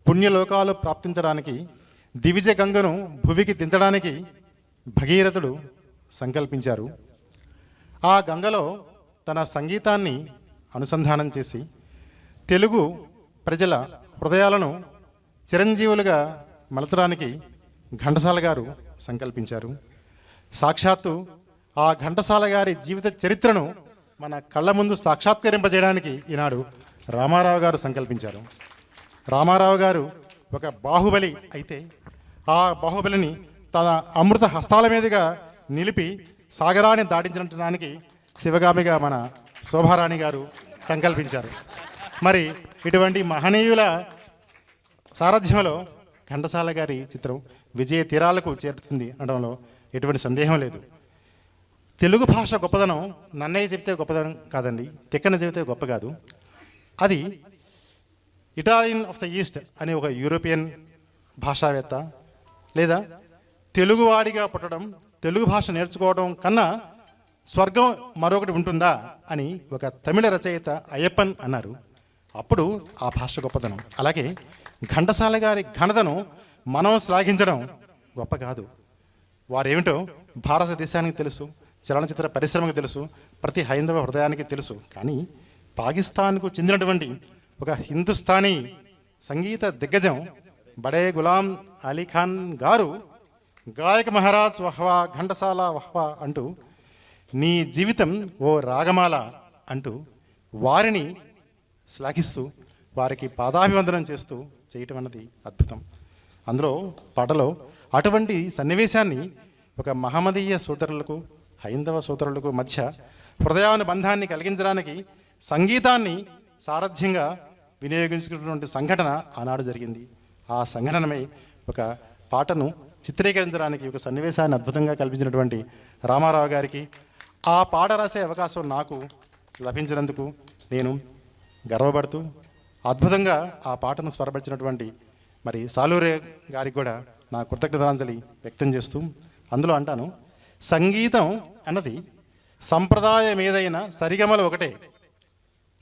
పుణ్యలోకాలు ప్రాప్తించడానికి, దివిజ గంగను భువికి దించడానికి భగీరథుడు సంకల్పించారు. ఆ గంగలో తన సంగీతాన్ని అనుసంధానం చేసి తెలుగు ప్రజల హృదయాలను చిరంజీవులుగా మలచడానికి ఘంటసాల గారు సంకల్పించారు. సాక్షాత్తు ఆ ఘంటసాల గారి జీవిత చరిత్రను మన కళ్ళ ముందు సాక్షాత్కరింపజేయడానికి ఈనాడు రామారావు గారు సంకల్పించారు. రామారావు గారు ఒక బాహుబలి అయితే ఆ బాహుబలిని తన అమృత హస్తాల మీదుగా నిలిపి సాగరాన్ని దాటించడానికి శివగామిగా మన శోభారాణి గారు సంకల్పించారు. మరి ఇటువంటి మహనీయుల సారథ్యంలో ఘంటసాల గారి చిత్రం విజయ తీరాలకు చేరుతుంది అనడంలో ఎటువంటి సందేహం లేదు. తెలుగు భాష గొప్పదనం నన్నయ్య చెబితే గొప్పదనం కాదండి, తిక్కన చెబితే గొప్ప కాదు. అది ఇటాలియన్ ఆఫ్ ద ఈస్ట్ అనే ఒక యూరోపియన్ భాషావేత్త, లేదా తెలుగువాడిగా పుట్టడం, తెలుగు భాష నేర్చుకోవడం కన్నా స్వర్గం మరొకటి ఉంటుందా అని ఒక తమిళ రచయిత అయ్యప్పన్ అన్నారు. అప్పుడు ఆ భాష గొప్పతనం. అలాగే ఘంటసాల గారి ఘనతను మనం శ్లాఘించడం గొప్ప కాదు. వారేమిటో భారతదేశానికి తెలుసు, చలనచిత్ర పరిశ్రమకు తెలుసు, ప్రతి హైందవ హృదయానికి తెలుసు. కానీ పాకిస్తాన్కు చెందినటువంటి ఒక హిందుస్థానీ సంగీత దిగ్గజం బడే గులాం అలీ ఖాన్ గారు గాయక మహారాజ్ వహ్వా ఘంటసాల వహ్వా అంటూ, నీ జీవితం ఓ రాగమాల అంటూ వారిని శ్లాఘిస్తూ వారికి పాదాభివందనం చేస్తూ చేయటం అన్నది అద్భుతం. అందులో పాటలో అటువంటి సన్నివేశాన్ని ఒక మహమ్మదీయ సోదరులకు, హైందవ సోదరులకు మధ్య హృదయానుబంధాన్ని కలిగించడానికి సంగీతాన్ని సారథ్యంగా వినియోగించుకున్నటువంటి సంఘటన ఆనాడు జరిగింది. ఆ సంఘటనమై ఒక పాటను చిత్రీకరించడానికి, ఒక సన్నివేశాన్ని అద్భుతంగా కల్పించినటువంటి రామారావు గారికి, ఆ పాట రాసే అవకాశం నాకు లభించినందుకు నేను గర్వపడుతూ, అద్భుతంగా ఆ పాటను స్వరపరిచినటువంటి మరి సాలూరే గారికి కూడా నా కృతజ్ఞతాంజలి వ్యక్తం చేస్తూ, అందులో అంటాను, సంగీతం అన్నది సంప్రదాయం ఏదైనా సరిగమలు ఒకటే,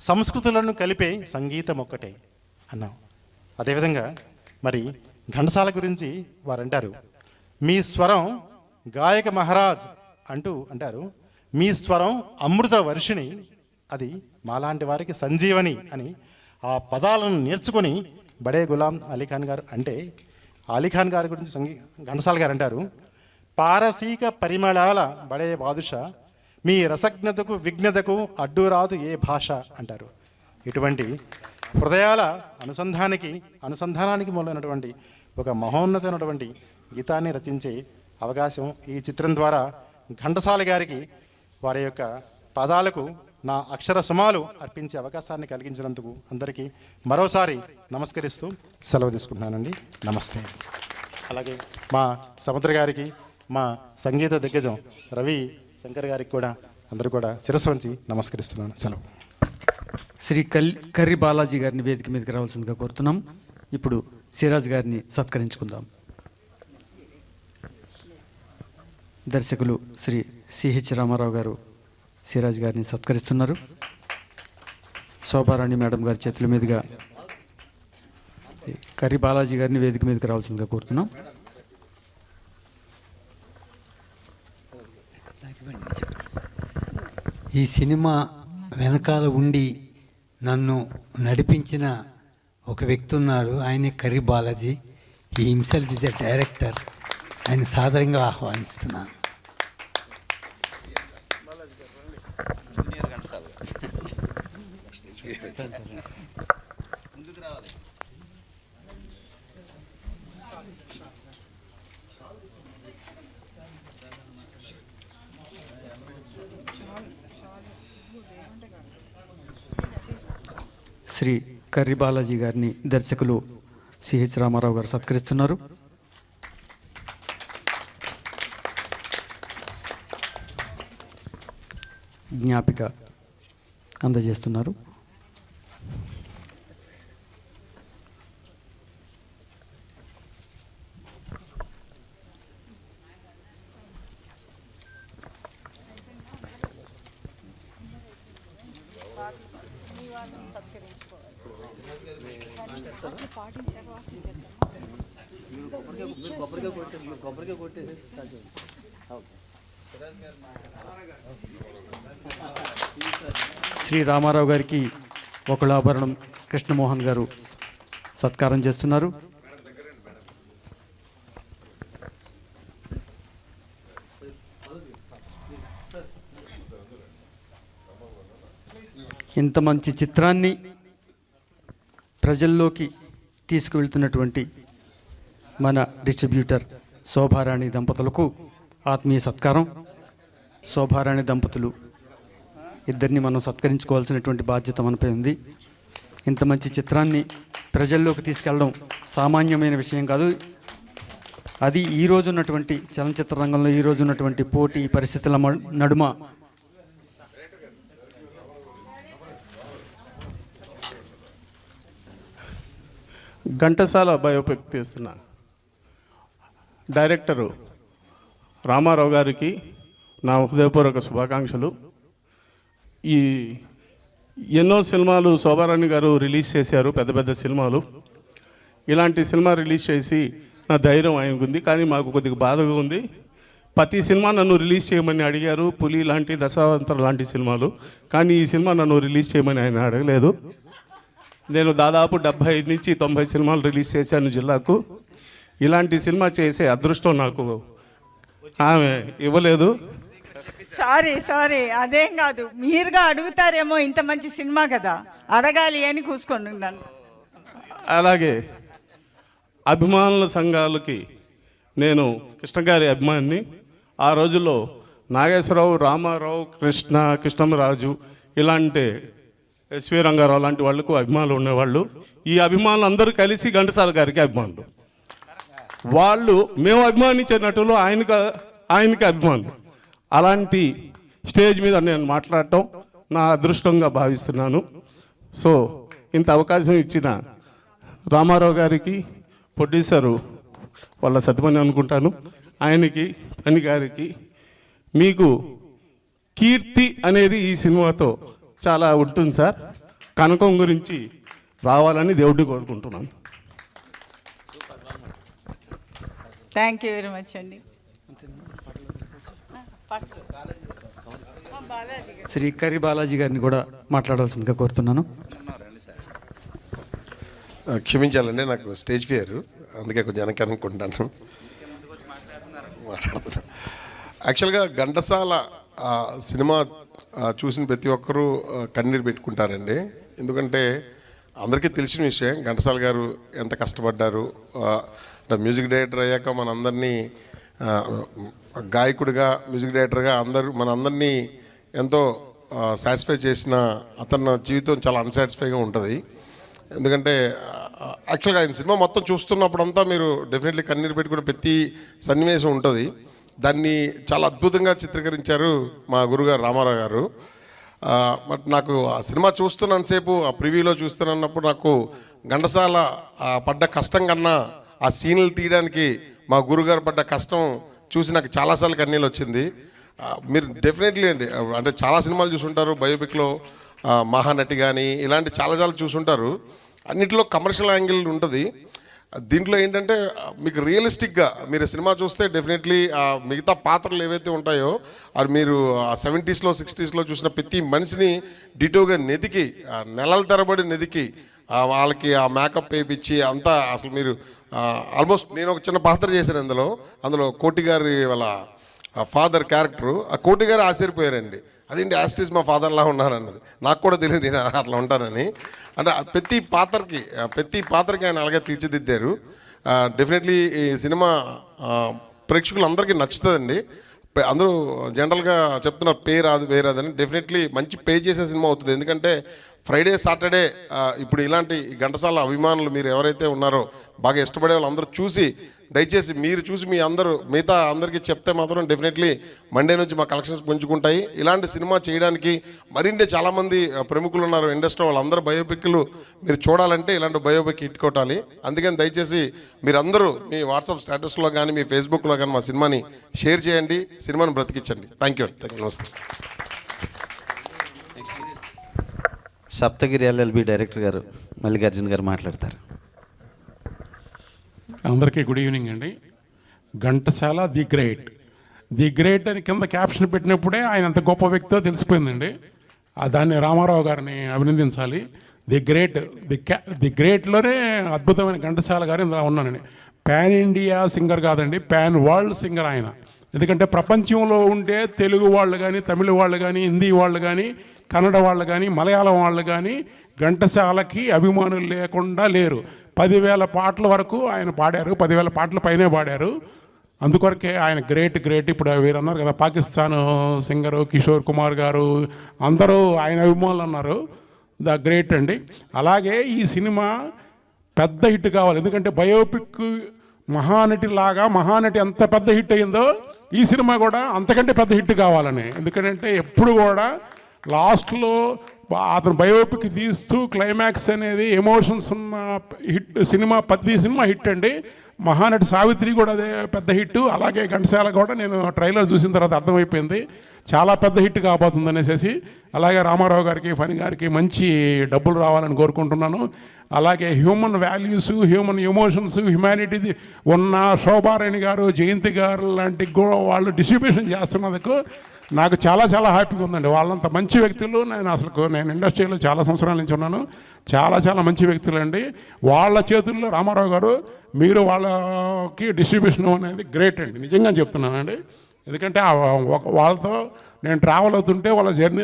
సంస్కృతులను కలిపే సంగీతం ఒక్కటే అన్నాం. అదేవిధంగా మరి ఘంటసాల గురించి వారు అంటారు, మీ స్వరం గాయక మహారాజ్ అంటూ అంటారు, మీ స్వరం అమృత వర్షిణి, అది మాలాంటి వారికి సంజీవని అని ఆ పదాలను నేర్చుకొని బడే గులాం అలీఖాన్ గారు అంటే, అలీఖాన్ గారి గురించి ఘంటసాల గారు అంటారు, పారసీక పరిమళాల బడే బాదుషా, మీ రసజ్ఞతకు విఘ్నతకు అడ్డురాదు ఏ భాష అంటారు. ఇటువంటి హృదయాల అనుసంధానానికి మూలైనటువంటి ఒక మహోన్నతమైనటువంటి గీతాన్ని రచించే అవకాశం ఈ చిత్రం ద్వారా ఘంటసాల గారికి, వారి యొక్క పదాలకు నా అక్షర సుమాలు అర్పించే అవకాశాన్ని కలిగించినందుకు అందరికీ మరోసారి నమస్కరిస్తూ సెలవు తీసుకుంటున్నానండి. నమస్తే. అలాగే మా సముద్ర గారికి, మా సంగీత దిగ్గజం రవి శంకర్ గారికి కూడా అందరూ కూడా శిరస్సు వంచి నమస్కరిస్తున్నాను. సెలవు. శ్రీ కర్రి బాలాజీ గారిని వేదిక మీదకి రావాల్సిందిగా కోరుతున్నాం. ఇప్పుడు సిరాజ్ గారిని సత్కరించుకుందాం. దర్శకులు శ్రీ సిహెచ్ రామారావు గారు సిరాజ్ గారిని సత్కరిస్తున్నారు. శోభారాణి మేడం గారి చేతుల మీదుగా కర్రి బాలాజీ గారిని వేదిక మీదకి రావాల్సిందిగా కోరుతున్నాం. ఈ సినిమా వెనకాల ఉండి నన్ను నడిపించిన ఒక వ్యక్తి ఉన్నాడు, ఆయన కర్రి బాలాజీ. ఈ హిమ్సెల్ఫ్ ఇస్ ఎ డైరెక్టర్. ఆయన సాదరంగా ఆహ్వానిస్తున్నాను. శ్రీ కర్రి బాలాజీ గారిని దర్శకులు సిహెచ్ రామారావు గారు సత్కరిస్తున్నారు. జ్ఞాపిక అందజేస్తున్నారు. శ్రీ రామారావు గారికి ఒకళాభరణం కృష్ణమోహన్ గారు సత్కారం చేస్తున్నారు. ఇంత మంచి చిత్రాన్ని ప్రజల్లోకి తీసుకువెళ్తున్నటువంటి మన డిస్ట్రిబ్యూటర్ శోభారాణి దంపతులకు ఆత్మీయ సత్కారం. శోభారాణి దంపతులు ఇద్దరిని మనం సత్కరించుకోవాల్సినటువంటి బాధ్యత మనపై ఉంది. ఇంత మంచి చిత్రాన్ని ప్రజల్లోకి తీసుకెళ్ళడం సామాన్యమైన విషయం కాదు. అది ఈ రోజు ఉన్నటువంటి చలనచిత్ర రంగంలో ఈ రోజు ఉన్నటువంటి పోటీ పరిస్థితుల నడుమ ఘంటసాల బయోపిక్ తీస్తున్న డైరెక్టరు రామారావు గారికి నా హృదయపూర్వక శుభాకాంక్షలు. ఈ ఎన్నో సినిమాలు శోభారాణి గారు రిలీజ్ చేశారు, పెద్ద పెద్ద సినిమాలు. ఇలాంటి సినిమా రిలీజ్ చేసి నా ధైర్యం ఆయనకు ఉంది, కానీ మాకు కొద్దిగా బాధగా ఉంది. ప్రతి సినిమా నన్ను రిలీజ్ చేయమని అడిగారు, పులి లాంటి, దశావంతరం లాంటి సినిమాలు, కానీ ఈ సినిమా నన్ను రిలీజ్ చేయమని ఆయన అడగలేదు. నేను దాదాపు 75 నుంచి 90 సినిమాలు రిలీజ్ చేశాను జిల్లాకు. ఇలాంటి సినిమా చేసే అదృష్టం నాకు ఆమె ఇవ్వలేదు. సారీ అదేం కాదు, మీరుగా అడుగుతారేమో, ఇంత మంచి సినిమా కదా అడగాలి అని కూసుకొని ఉన్నాను. అలాగే అభిమానుల సంఘాలకి నేను కృష్ణగారి అభిమానిని. ఆ రోజుల్లో నాగేశ్వరరావు, రామారావు, కృష్ణమరాజు ఇలాంటి ఎస్వి రంగారావు లాంటి వాళ్ళకు అభిమానులు ఉండేవాళ్ళు. ఈ అభిమానులు అందరూ కలిసి ఘంటసాల గారికి అభిమానులు. వాళ్ళు మేము అభిమానించే నటులు ఆయనకి అభిమానులు. అలాంటి స్టేజ్ మీద నేను మాట్లాడటం నా అదృష్టంగా భావిస్తున్నాను. సో ఇంత అవకాశం ఇచ్చిన రామారావు గారికి, ప్రొడ్యూసరు వాళ్ళ సతమని అనుకుంటాను, ఆయనకి, పని గారికి, మీకు కీర్తి అనేది ఈ సినిమాతో చాలా ఉంటుంది సార్. కనకం గురించి రావాలని దేవుడిని కోరుకుంటున్నాను. థ్యాంక్ యూ వెరీ మచ్ అండి. శ్రీ కరి బాలాజీ గారిని కూడా మాట్లాడాల్సిందిగా కోరుతున్నాను. క్షమించాలండి, నాకు స్టేజ్ ఫియర్, అందుకే కొంచెం వెనక్కి అనుకుంటాను మాట్లాడుతున్నాను. యాక్చువల్గా ఘంటసాల సినిమా చూసిన ప్రతి ఒక్కరూ కన్నీరు పెట్టుకుంటారండి. ఎందుకంటే అందరికీ తెలిసిన విషయం, ఘంటసాల గారు ఎంత కష్టపడ్డారు. మ్యూజిక్ డైరెక్టర్ అయ్యాక మనందరినీ, గాయకుడిగా, మ్యూజిక్ డైరెక్టర్గా మనందరినీ ఎంతో సాటిస్ఫై చేసిన అతని జీవితం చాలా అన్సాటిస్ఫైగా ఉంటుంది. ఎందుకంటే యాక్చువల్గా ఆయన సినిమా మొత్తం చూస్తున్నప్పుడంతా మీరు డెఫినెట్లీ కన్నీరు పెట్టుకునే ప్రతి సన్నివేశం ఉంటుంది. దాన్ని చాలా అద్భుతంగా చిత్రీకరించారు మా గురుగారు రామారావు గారు. బట్ నాకు ఆ సినిమా చూస్తున్నంతసేపు, ఆ ప్రివ్యూలో చూస్తున్నప్పుడు నాకు ఘంటసాల పడ్డ కష్టం కన్నా ఆ సీన్లు తీయడానికి మా గురుగారు పడ్డ కష్టం చూసి నాకు చాలాసార్లు కన్నీళ్ళు వచ్చింది. మీరు డెఫినెట్లీ అండి, అంటే చాలా సినిమాలు చూసుంటారు, బయోపిక్లో మహానటి కానీ ఇలాంటి చాలా చూసుంటారు. అన్నింటిలో కమర్షియల్ యాంగిల్ ఉంటుంది. దీంట్లో ఏంటంటే మీకు రియలిస్టిక్గా మీరు సినిమా చూస్తే డెఫినెట్లీ మిగతా పాత్రలు ఏవైతే ఉంటాయో అది మీరు 70s, 60s చూసిన ప్రతి మనిషిని డిటోగా నెదికి, నెలల తరబడి నెదికి, వాళ్ళకి ఆ మేకప్ వేయించి అంతా అసలు మీరు ఆల్మోస్ట్, నేను ఒక చిన్న పాత్ర చేశాను అందులో కోటి గారి వాళ్ళ ఫాదర్ క్యారెక్టరు. ఆ కోటి గారు ఆశ్చర్యపోయారండి, అదేంటి యాస్టీస్ మా ఫాదర్లా ఉన్నారన్నది. నాకు కూడా తెలియదు నేను అట్లా ఉంటానని. అంటే ప్రతి పాత్రకి ఆయన అలాగే తీర్చిదిద్దారు. డెఫినెట్లీ ఈ సినిమా ప్రేక్షకులందరికీ నచ్చుతుందండి. అందరూ జనరల్గా చెప్తున్నారు పే రాదని. డెఫినెట్లీ మంచి పే చేసే సినిమా అవుతుంది. ఎందుకంటే ఫ్రైడే, సాటర్డే ఇప్పుడు ఇలాంటి ఘంటసాల అభిమానులు మీరు ఎవరైతే ఉన్నారో, బాగా ఇష్టపడే వాళ్ళు అందరూ చూసి, దయచేసి మీరు చూసి మీ మిగతా అందరికీ చెప్తే మాత్రం డెఫినెట్లీ మండే నుంచి మా కలెక్షన్స్ పెంచుకుంటాయి. ఇలాంటి సినిమా చేయడానికి మరిన్ని చాలామంది ప్రముఖులు ఉన్నారు ఇండస్ట్రీ, వాళ్ళందరూ బయోపిక్లు మీరు చూడాలంటే ఇలాంటి బయోపిక్ హిట్ కొట్టాలి. అందుకని దయచేసి మీరందరూ మీ వాట్సాప్ స్టేటస్లో కానీ మీ ఫేస్బుక్లో కానీ మా సినిమాని షేర్ చేయండి, సినిమాని బ్రతికించండి. Thank you. నమస్తే. సప్తగిరి ఎల్ఎల్బి డైరెక్టర్ గారు మల్లికార్జున గారు మాట్లాడతారు. అందరికీ గుడ్ ఈవినింగ్ అండి. ఘంటసాల ది గ్రేట్ అని కింద క్యాప్షన్ పెట్టినప్పుడే ఆయన అంత గొప్ప వ్యక్తితో తెలిసిపోయిందండి. దాన్ని రామారావు గారిని అభినందించాలి. ది గ్రేట్లోనే అద్భుతమైన ఘంటసాల గారు ఇందులో ఉన్నానండి. పాన్ ఇండియా సింగర్ కాదండి, పాన్ వరల్డ్ సింగర్ ఆయన. ఎందుకంటే ప్రపంచంలో ఉండే తెలుగు వాళ్ళు కానీ, తమిళ వాళ్ళు కానీ, హిందీ వాళ్ళు కానీ, కన్నడ వాళ్ళు కానీ, మలయాళం వాళ్ళు కానీ ఘంటసాలకి అభిమానులు లేకుండా లేరు. 10,000 పాటల వరకు ఆయన పాడారు, 10,000 పాటల పైనే పాడారు. అందుకొరకే ఆయన గ్రేట్. ఇప్పుడు వీరన్నారు కదా, పాకిస్తాన్ సింగరు కిషోర్ కుమార్ గారు అందరూ ఆయన అభిమానులు అన్నారు. ద గ్రేట్ అండి. అలాగే ఈ సినిమా పెద్ద హిట్ కావాలి. ఎందుకంటే బయోపిక్ మహానటి ఎంత పెద్ద హిట్ అయిందో ఈ సినిమా కూడా అంతకంటే పెద్ద హిట్ కావాలని. ఎందుకంటే ఎప్పుడు కూడా లాస్ట్లో అతను బయోపిక్ తీస్తూ క్లైమాక్స్ అనేది ఎమోషన్స్ ఉన్న హిట్ సినిమా, ప్రతి సినిమా హిట్ అండి. మహానటి సావిత్రి కూడా అదే పెద్ద హిట్. అలాగే ఘంటసాల కూడా నేను ట్రైలర్ చూసిన తర్వాత అర్థమైపోయింది చాలా పెద్ద హిట్ కాబోతుంది అనేసి. అలాగే రామారావు గారికి, ఫణి గారికి మంచి డబ్బులు రావాలని కోరుకుంటున్నాను. అలాగే human values, human emotions, humanity ఉన్న శోభారాణి గారు, జయంతి గారు లాంటి వాళ్ళు డిస్ట్రిబ్యూషన్ చేస్తున్నందుకు నాకు చాలా హ్యాపీగా ఉందండి. వాళ్ళంత మంచి వ్యక్తులు. నేను ఇండస్ట్రీలో చాలా సంవత్సరాల నుంచి ఉన్నాను. చాలా మంచి వ్యక్తులు అండి. వాళ్ళ చేతుల్లో రామారావు గారు మీరు వాళ్ళకి డిస్ట్రిబ్యూషన్ అనేది గ్రేట్ అండి, నిజంగా చెప్తున్నానండి. ఎందుకంటే వాళ్ళతో నేను ట్రావెల్ అవుతుంటే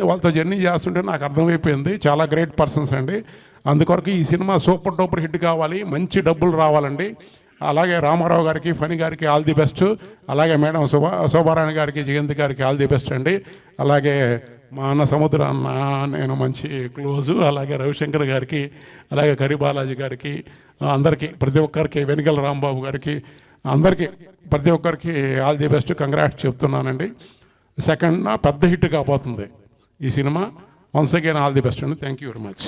వాళ్ళతో జర్నీ చేస్తుంటే నాకు అర్థమైపోయింది చాలా గ్రేట్ పర్సన్స్ అండి. అందుకొరకు ఈ సినిమా సూపర్ డూపర్ హిట్ కావాలి, మంచి డబ్బులు రావాలండి. అలాగే రామారావు గారికి, ఫణి గారికి ఆల్ ది బెస్ట్. అలాగే మేడం శోభారాణి గారికి, జయంతి గారికి ఆల్ ది బెస్ట్ అండి. అలాగే మా అన్న సముద్ర అన్న నేను మంచి క్లోజు. అలాగే రవిశంకర్ గారికి, అలాగే కరి బాలాజీ గారికి, అందరికీ ప్రతి ఒక్కరికి, వెనిగల రాంబాబు గారికి, అందరికీ ప్రతి ఒక్కరికి ఆల్ ది బెస్ట్, కంగ్రాట్స్ చెప్తున్నానండి. సెకండ్ పెద్ద హిట్ కాబోతుంది ఈ సినిమా. Once again all the best అండి. Thank you very much.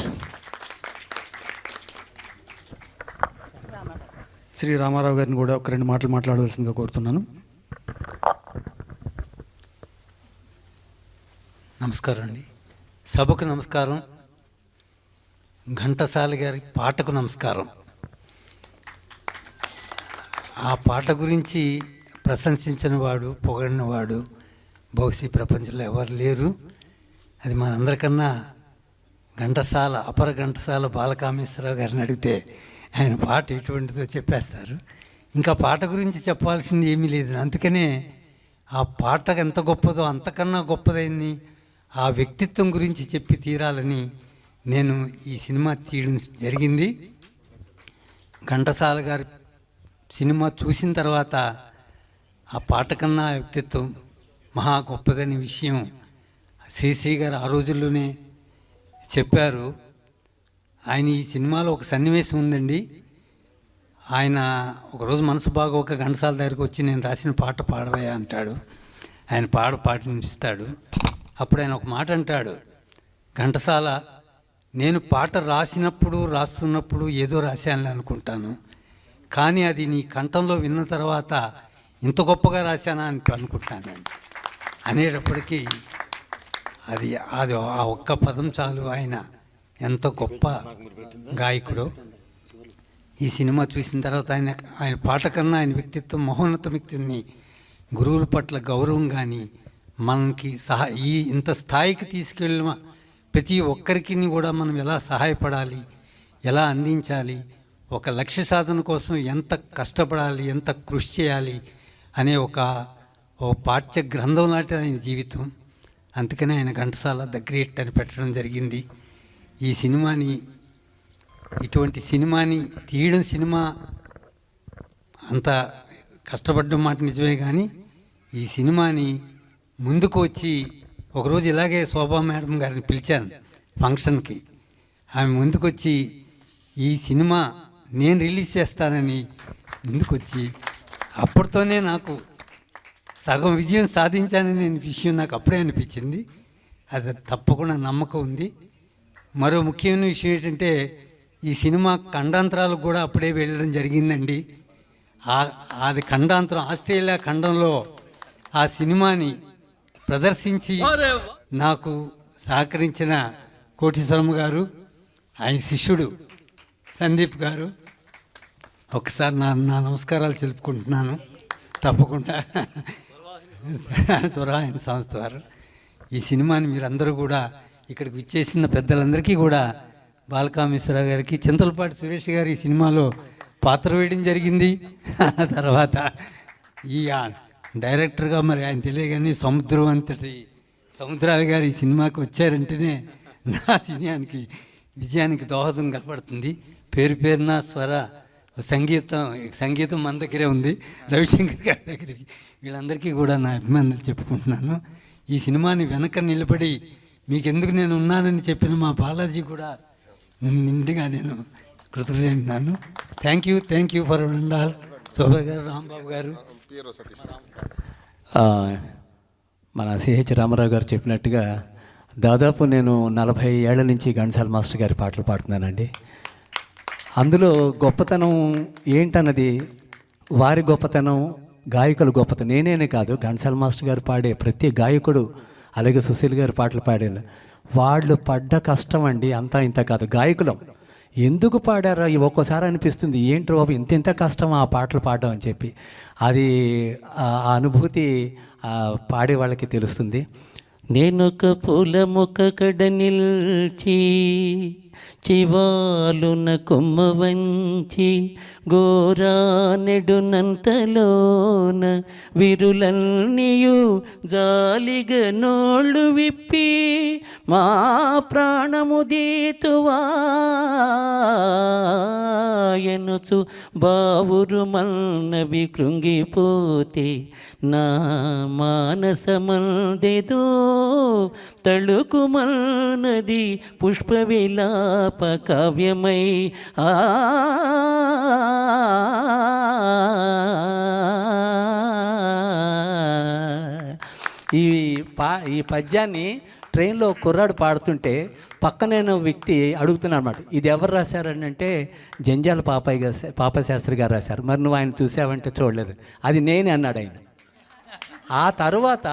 Shri Ramarao గారిని కూడా ఒక 2 మాటలు మాట్లాడవలసిందిగా కోరుతున్నాను. నమస్కారం అండి. సభకు నమస్కారం. ఘంటసాల గారి పాటకు నమస్కారం. ఆ పాట గురించి ప్రశంసించిన వాడు, పొగడిన వాడు బహుశా ప్రపంచంలో ఎవరు లేరు. అది మనందరికన్నా అపర ఘంటసాల బాలకామేశ్వరరావు గారిని అడిగితే ఆయన పాట ఎటువంటిదో చెప్పేస్తారు. ఇంకా పాట గురించి చెప్పాల్సింది ఏమీ లేదు. అందుకనే ఆ పాట ఎంత గొప్పదో అంతకన్నా గొప్పదైంది ఆ వ్యక్తిత్వం గురించి చెప్పి తీరాలని నేను ఈ సినిమా తీయడం జరిగింది. ఘంటసాల గారి సినిమా చూసిన తర్వాత ఆ పాట కన్నా ఆ వ్యక్తిత్వం మహా గొప్పదనే విషయం శ్రీశ్రీ గారు ఆ రోజుల్లోనే చెప్పారు. ఆయన ఈ సినిమాలో ఒక సన్నివేశం ఉందండి. ఆయన ఒకరోజు మనసు బాగోక ఘంటసాల దగ్గరికి వచ్చి నేను రాసిన పాట పాడవయ్యా అంటాడు. ఆయన పాటిస్తాడు. అప్పుడు ఆయన ఒక మాట అంటాడు, ఘంటసాల నేను పాట రాస్తున్నప్పుడు ఏదో రాశాను అనుకుంటాను, కానీ అది నీ కంఠంలో విన్న తర్వాత ఇంత గొప్పగా రాశానా అని అనుకుంటానండి అనేటప్పటికీ అది ఆ ఒక్క పదం చాలు ఆయన ఎంత గొప్ప గాయకుడో. ఈ సినిమా చూసిన తర్వాత ఆయన పాట కన్నా ఆయన వ్యక్తిత్వం మహోన్నత వ్యక్తిని, గురువుల పట్ల గౌరవం కానీ మనకి ఇంత స్థాయికి తీసుకెళ్ళిన ప్రతి ఒక్కరికి కూడా మనం ఎలా సహాయపడాలి, ఎలా అందించాలి, ఒక లక్ష్య సాధన కోసం ఎంత కష్టపడాలి, ఎంత కృషి చేయాలి అనే ఒక పాఠ్య గ్రంథం లాంటి ఆయన జీవితం. అందుకనే ఆయన ఘంటసాల ద గ్రేట్ అని పెట్టడం జరిగింది. ఈ సినిమాని, ఇటువంటి సినిమాని తీయడం, సినిమా అంత కష్టపడ్డం మాట నిజమే, కానీ ఈ సినిమాని ముందుకు వచ్చి ఒకరోజు ఇలాగే శోభా మేడం గారిని పిలిచాను ఫంక్షన్కి. ఆమె ముందుకొచ్చి ఈ సినిమా నేను రిలీజ్ చేస్తానని ముందుకొచ్చి, అప్పటితోనే నాకు సగం విజయం సాధించాననే విషయం నాకు అప్పుడే అనిపించింది. అది తప్పకుండా నమ్మకం ఉంది. మరో ముఖ్యమైన విషయం ఏంటంటే ఈ సినిమా ఖండాంతరాలకు కూడా అప్పుడే వెళ్ళడం జరిగిందండి. అది ఖండాంతరం ఆస్ట్రేలియా ఖండంలో ఆ సినిమాని ప్రదర్శించి నాకు సహకరించిన కోటేశ్వరమ్మ గారు, ఆయన శిష్యుడు సందీప్ గారు, ఒకసారి నా నమస్కారాలు తెలుపుకుంటున్నాను. తప్పకుండా సురాయన సంస్థ వారు ఈ సినిమాని మీరందరూ కూడా ఇక్కడికి విచ్చేసిన పెద్దలందరికీ కూడా, బాలకామేశ్వరరావు గారికి, చింతలపాటి సురేష్ గారు ఈ సినిమాలో పాత్ర వేయడం జరిగింది. తర్వాత ఈ డైరెక్టర్గా మరి ఆయన తెలియగానే సముద్రం అంతటి సముద్రాల గారు ఈ సినిమాకి వచ్చారంటేనే నా సినిమానికి విజయానికి దోహదం కనపడుతుంది. పేరు పేరున స్వర సంగీతం మన దగ్గరే ఉంది, రవిశంకర్ గారి దగ్గరికి. వీళ్ళందరికీ కూడా నా అభిమానులు చెప్పుకుంటున్నాను. ఈ సినిమాని వెనక నిలబడి మీకెందుకు నేను ఉన్నానని చెప్పిన మా బాలాజీ కూడా నిండుగా నేను కృతజ్ఞతను. Thank you for all. Shobha గారు, రాంబాబు గారు. మన సిహెచ్ రామారావు గారు చెప్పినట్టుగా దాదాపు నేను 40 ఏళ్ల నుంచి ఘంటసాల మాస్టర్ గారి పాటలు పాడుతున్నానండి. అందులో గొప్పతనం ఏంటన్నది, వారి గొప్పతనం, గాయకుల గొప్పతనం నేనే కాదు, ఘంటసాల మాస్టర్ గారు పాడే ప్రతి గాయకుడు, అలాగే సుశీల్ గారు పాటలు పాడారు. వాళ్ళు పడ్డ కష్టం అండి అంతా ఇంత కాదు. గాయకులం ఎందుకు పాడారో ఒక్కోసారి అనిపిస్తుంది, ఏంటో బాబు ఇంత కష్టం ఆ పాటలు పాడడం అని చెప్పి. అది ఆ అనుభూతి పాడే వాళ్ళకి తెలుస్తుంది. నేనొక పూల మొక్క కడ నిల్చి చివాలున కొమ్మ వంచి గోరానెడునంతలోన విరులన్నీయు జాలిగా నోళ్ళు విప్పి మా ప్రాణము దీతువాయనుచు బావురు మల్నవి కృంగిపోతే నా మానసమందెదో తళుకుమల్నది పుష్పవిలాప కావ్యమై ఈ పద్యాన్ని ట్రైన్లో కుర్రాడు పాడుతుంటే పక్కనే వ్యక్తి అడుగుతున్నారు అన్నమాట, ఇది ఎవరు రాశారని అంటే జంజాల పాపయ్య శాస్త్రి గారు రాశారు. మరి నువ్వు ఆయన చూసావంటే చూడలేదు, అది నేనే అన్నాడు ఆయన. ఆ తర్వాత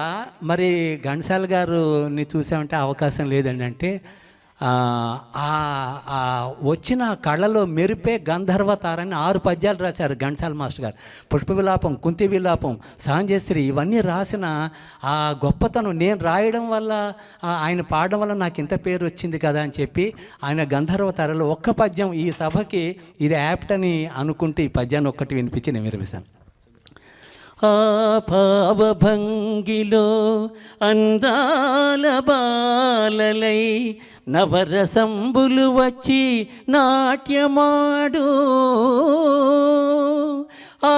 మరి ఘంటసాల గారుని చూసామంటే అవకాశం లేదండి అంటే వచ్చిన కళ్ళలో మెరిపే గంధర్వ తారని 6 పద్యాలు రాశారు ఘంటసాల మాస్టర్ గారు. పుష్ప విలాపం, కుంతి విలాపం, సాంజశ్రీ, ఇవన్నీ రాసిన ఆ గొప్పతనం నేను రాయడం వల్ల, ఆయన పాడడం వల్ల నాకు ఇంత పేరు వచ్చింది కదా అని చెప్పి ఆయన గంధర్వ తారలో ఒక్క పద్యం ఈ సభకి ఇది యాప్ట్ అని అనుకుంటే ఈ పద్యాన్ని ఒక్కటి వినిపించి నేను వినిపిస్తాను. ఆ భావభంగిలో అందాల బాలలై నవరసంబులు వచ్చి నాట్యమాడు, ఆ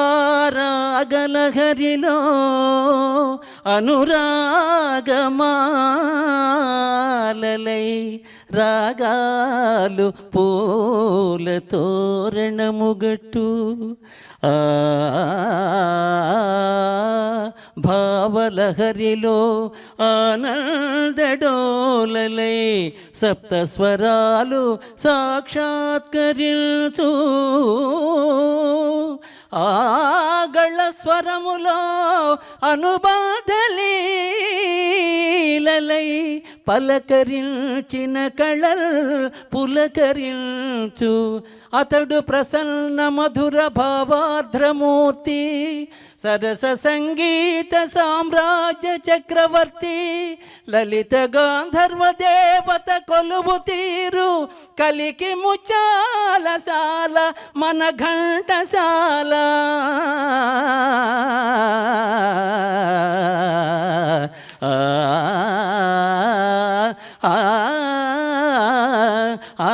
రాగలహరిలో అనురాగమాలలై రాగాలు పూల తోరణముగట్టు, భావలహరిలో ఆనందడోలలై సప్తస్వరాలు సాక్షాత్కరించు, ఆగళ స్వరములో అనుబంధలీలలై పలకరించిన కళల్ పులకరించు, అతడు ప్రసన్న మధుర భావార్ద్రమూర్తి, సరస సంగీత సామ్రాజ్య చక్రవర్తి, లలిత గాంధర్వ దేవత కొలువు తీరు, కలికి ముచ్చాలశాల మన ఘంటసాల, ఆ ఆ ఆ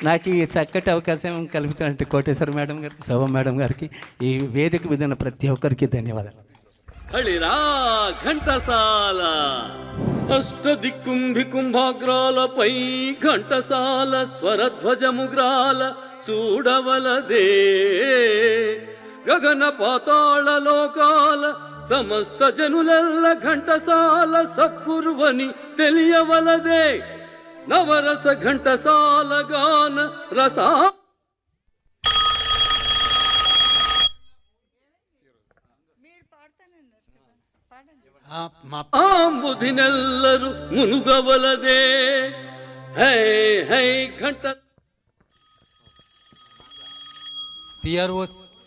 నాకు ఈ చక్కటి అవకాశం కలుగుతున్నట్టు కోటేశ్వర మేడం గారు, శోభ మేడం గారికి, ఈ వేదిక మీద ఉన్న ప్రతి ఒక్కరికి ధన్యవాదాలు. ఘంటసాల అష్టదిక్కుంభి కుంభాగ్రాలపై ఘంటసాల స్వరధ్వజముగ్రాల చూడవలదే గగన పాతాళ లోకాల సమస్త జనులెల్ల ఘంటసాల సద్గురువని తెలియవలదే నవరస ఘంటసాల గాన రసా ఆంబుధినెల్లరు మునుగవలదే high high Ghanta PRO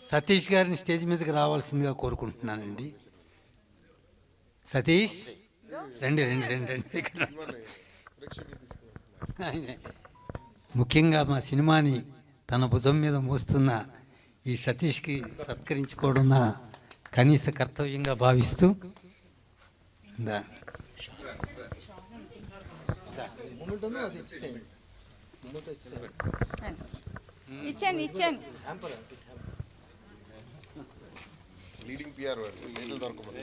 Satish గారిని స్టేజ్ మీదకి రావాల్సిందిగా కోరుకుంటున్నానండి. సతీష్ రండి రండి రండి రండి ఇక్కడ. ముఖ్యంగా మా సినిమాని తన భుజం మీద మోస్తున్న ఈ సతీష్కి సత్కరించుకోవడం నా కనీస కర్తవ్యంగా భావిస్తూ ఇచ్చాను లీడింగ్ పిఆర్ నీళ్ళు దొరకమంది.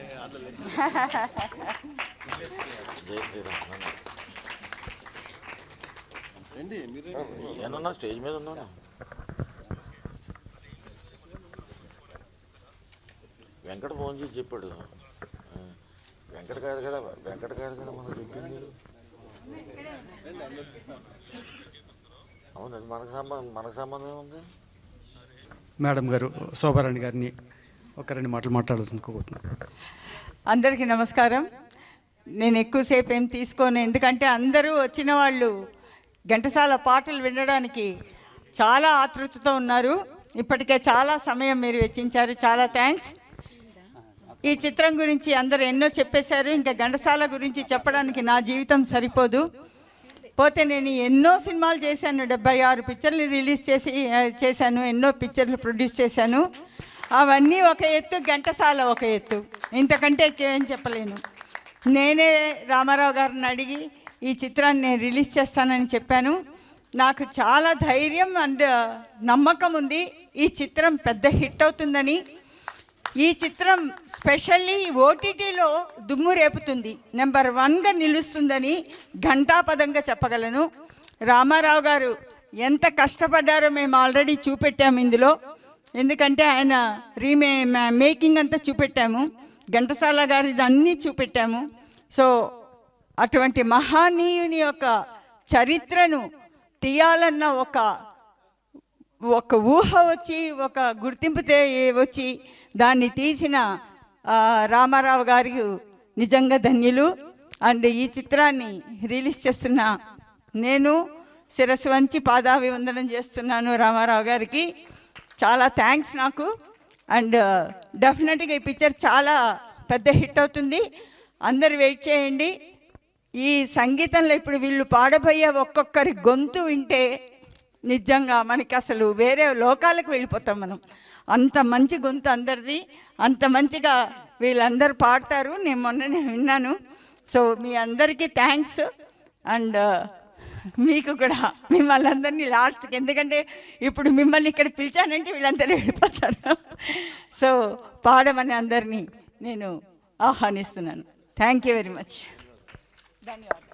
ఏమన్నా స్టేజ్ మీద ఉన్నా వెంకట ఫోన్ చేసి చెప్పాడు. వెంకట కాదు కదా మనకు చెప్పింది. అవునండి, మనకు సంబంధం ఉంది. మేడం గారు శోభారాణి గారిని ఒక 2 మాటలు మాట్లాడాల్సింది కోరుకుంటున్నాను. అందరికీ నమస్కారం. నేను ఎక్కువసేపు ఏం తీసుకోను, ఎందుకంటే అందరూ వచ్చిన వాళ్ళు ఘంటసాల పాటలు వినడానికి చాలా ఆతృతతో ఉన్నారు. ఇప్పటికే చాలా సమయం మీరు వెచ్చించారు, చాలా థ్యాంక్స్. ఈ చిత్రం గురించి అందరూ ఎన్నో చెప్పేశారు. ఇంకా ఘంటసాల గురించి చెప్పడానికి నా జీవితం సరిపోదు. పోతే నేను ఎన్నో సినిమాలు చేశాను, 76 పిక్చర్లు రిలీజ్ చేశాను, ఎన్నో పిక్చర్లు ప్రొడ్యూస్ చేశాను. అవన్నీ ఒక ఎత్తు, ఘంటసాల ఒక ఎత్తు. ఇంతకంటే ఎక్కువేం చెప్పలేను. నేనే రామారావు గారిని అడిగి ఈ చిత్రాన్ని నేను రిలీజ్ చేస్తానని చెప్పాను. నాకు చాలా ధైర్యం అండ్ నమ్మకం ఉంది ఈ చిత్రం పెద్ద హిట్ అవుతుందని. ఈ చిత్రం స్పెషల్లీ ఓటీటీలో దుమ్ము రేపుతుంది, నెంబర్ 1గా నిలుస్తుందని ఘంటాపదంగా చెప్పగలను. రామారావు గారు ఎంత కష్టపడ్డారో మేము ఆల్రెడీ చూపెట్టాము ఇందులో. ఎందుకంటే ఆయన మేకింగ్ అంతా చూపెట్టాము, ఘంటసాల గారిది అన్నీ చూపెట్టాము. సో అటువంటి మహానీయుని యొక్క చరిత్రను తీయాలన్న ఒక ఊహ వచ్చి, ఒక గుర్తింపు వచ్చి దాన్ని తీసిన రామారావు గారికి నిజంగా ధన్యులు. అండ్ ఈ చిత్రాన్ని రిలీజ్ చేస్తున్న నేను శిరస్సు వంచి పాదాభివందనం చేస్తున్నాను రామారావు గారికి. చాలా థ్యాంక్స్ నాకు. అండ్ డెఫినెట్గా ఈ పిక్చర్ చాలా పెద్ద హిట్ అవుతుంది. అందరు వెయిట్ చేయండి. ఈ సంగీతంలో ఇప్పుడు వీళ్ళు పాడబోయే ఒక్కొక్కరి గొంతు వింటే నిజంగా మనకి అసలు వేరే లోకాలకు వెళ్ళిపోతాం మనం. అంత మంచి గొంతు అందరిది, అంత మంచిగా వీళ్ళందరూ పాడతారు. నేను మొన్ననే విన్నాను. సో మీ అందరికీ థ్యాంక్స్. అండ్ మీకు కూడా, మిమ్మల్ని అందరినీ లాస్ట్కి, ఎందుకంటే ఇప్పుడు మిమ్మల్ని ఇక్కడ పిలిచానంటే వీళ్ళందరూ వెళ్ళిపోతారు. సో పాడమని అందరినీ నేను ఆహ్వానిస్తున్నాను. Thank you very much. ధన్యవాదాలు.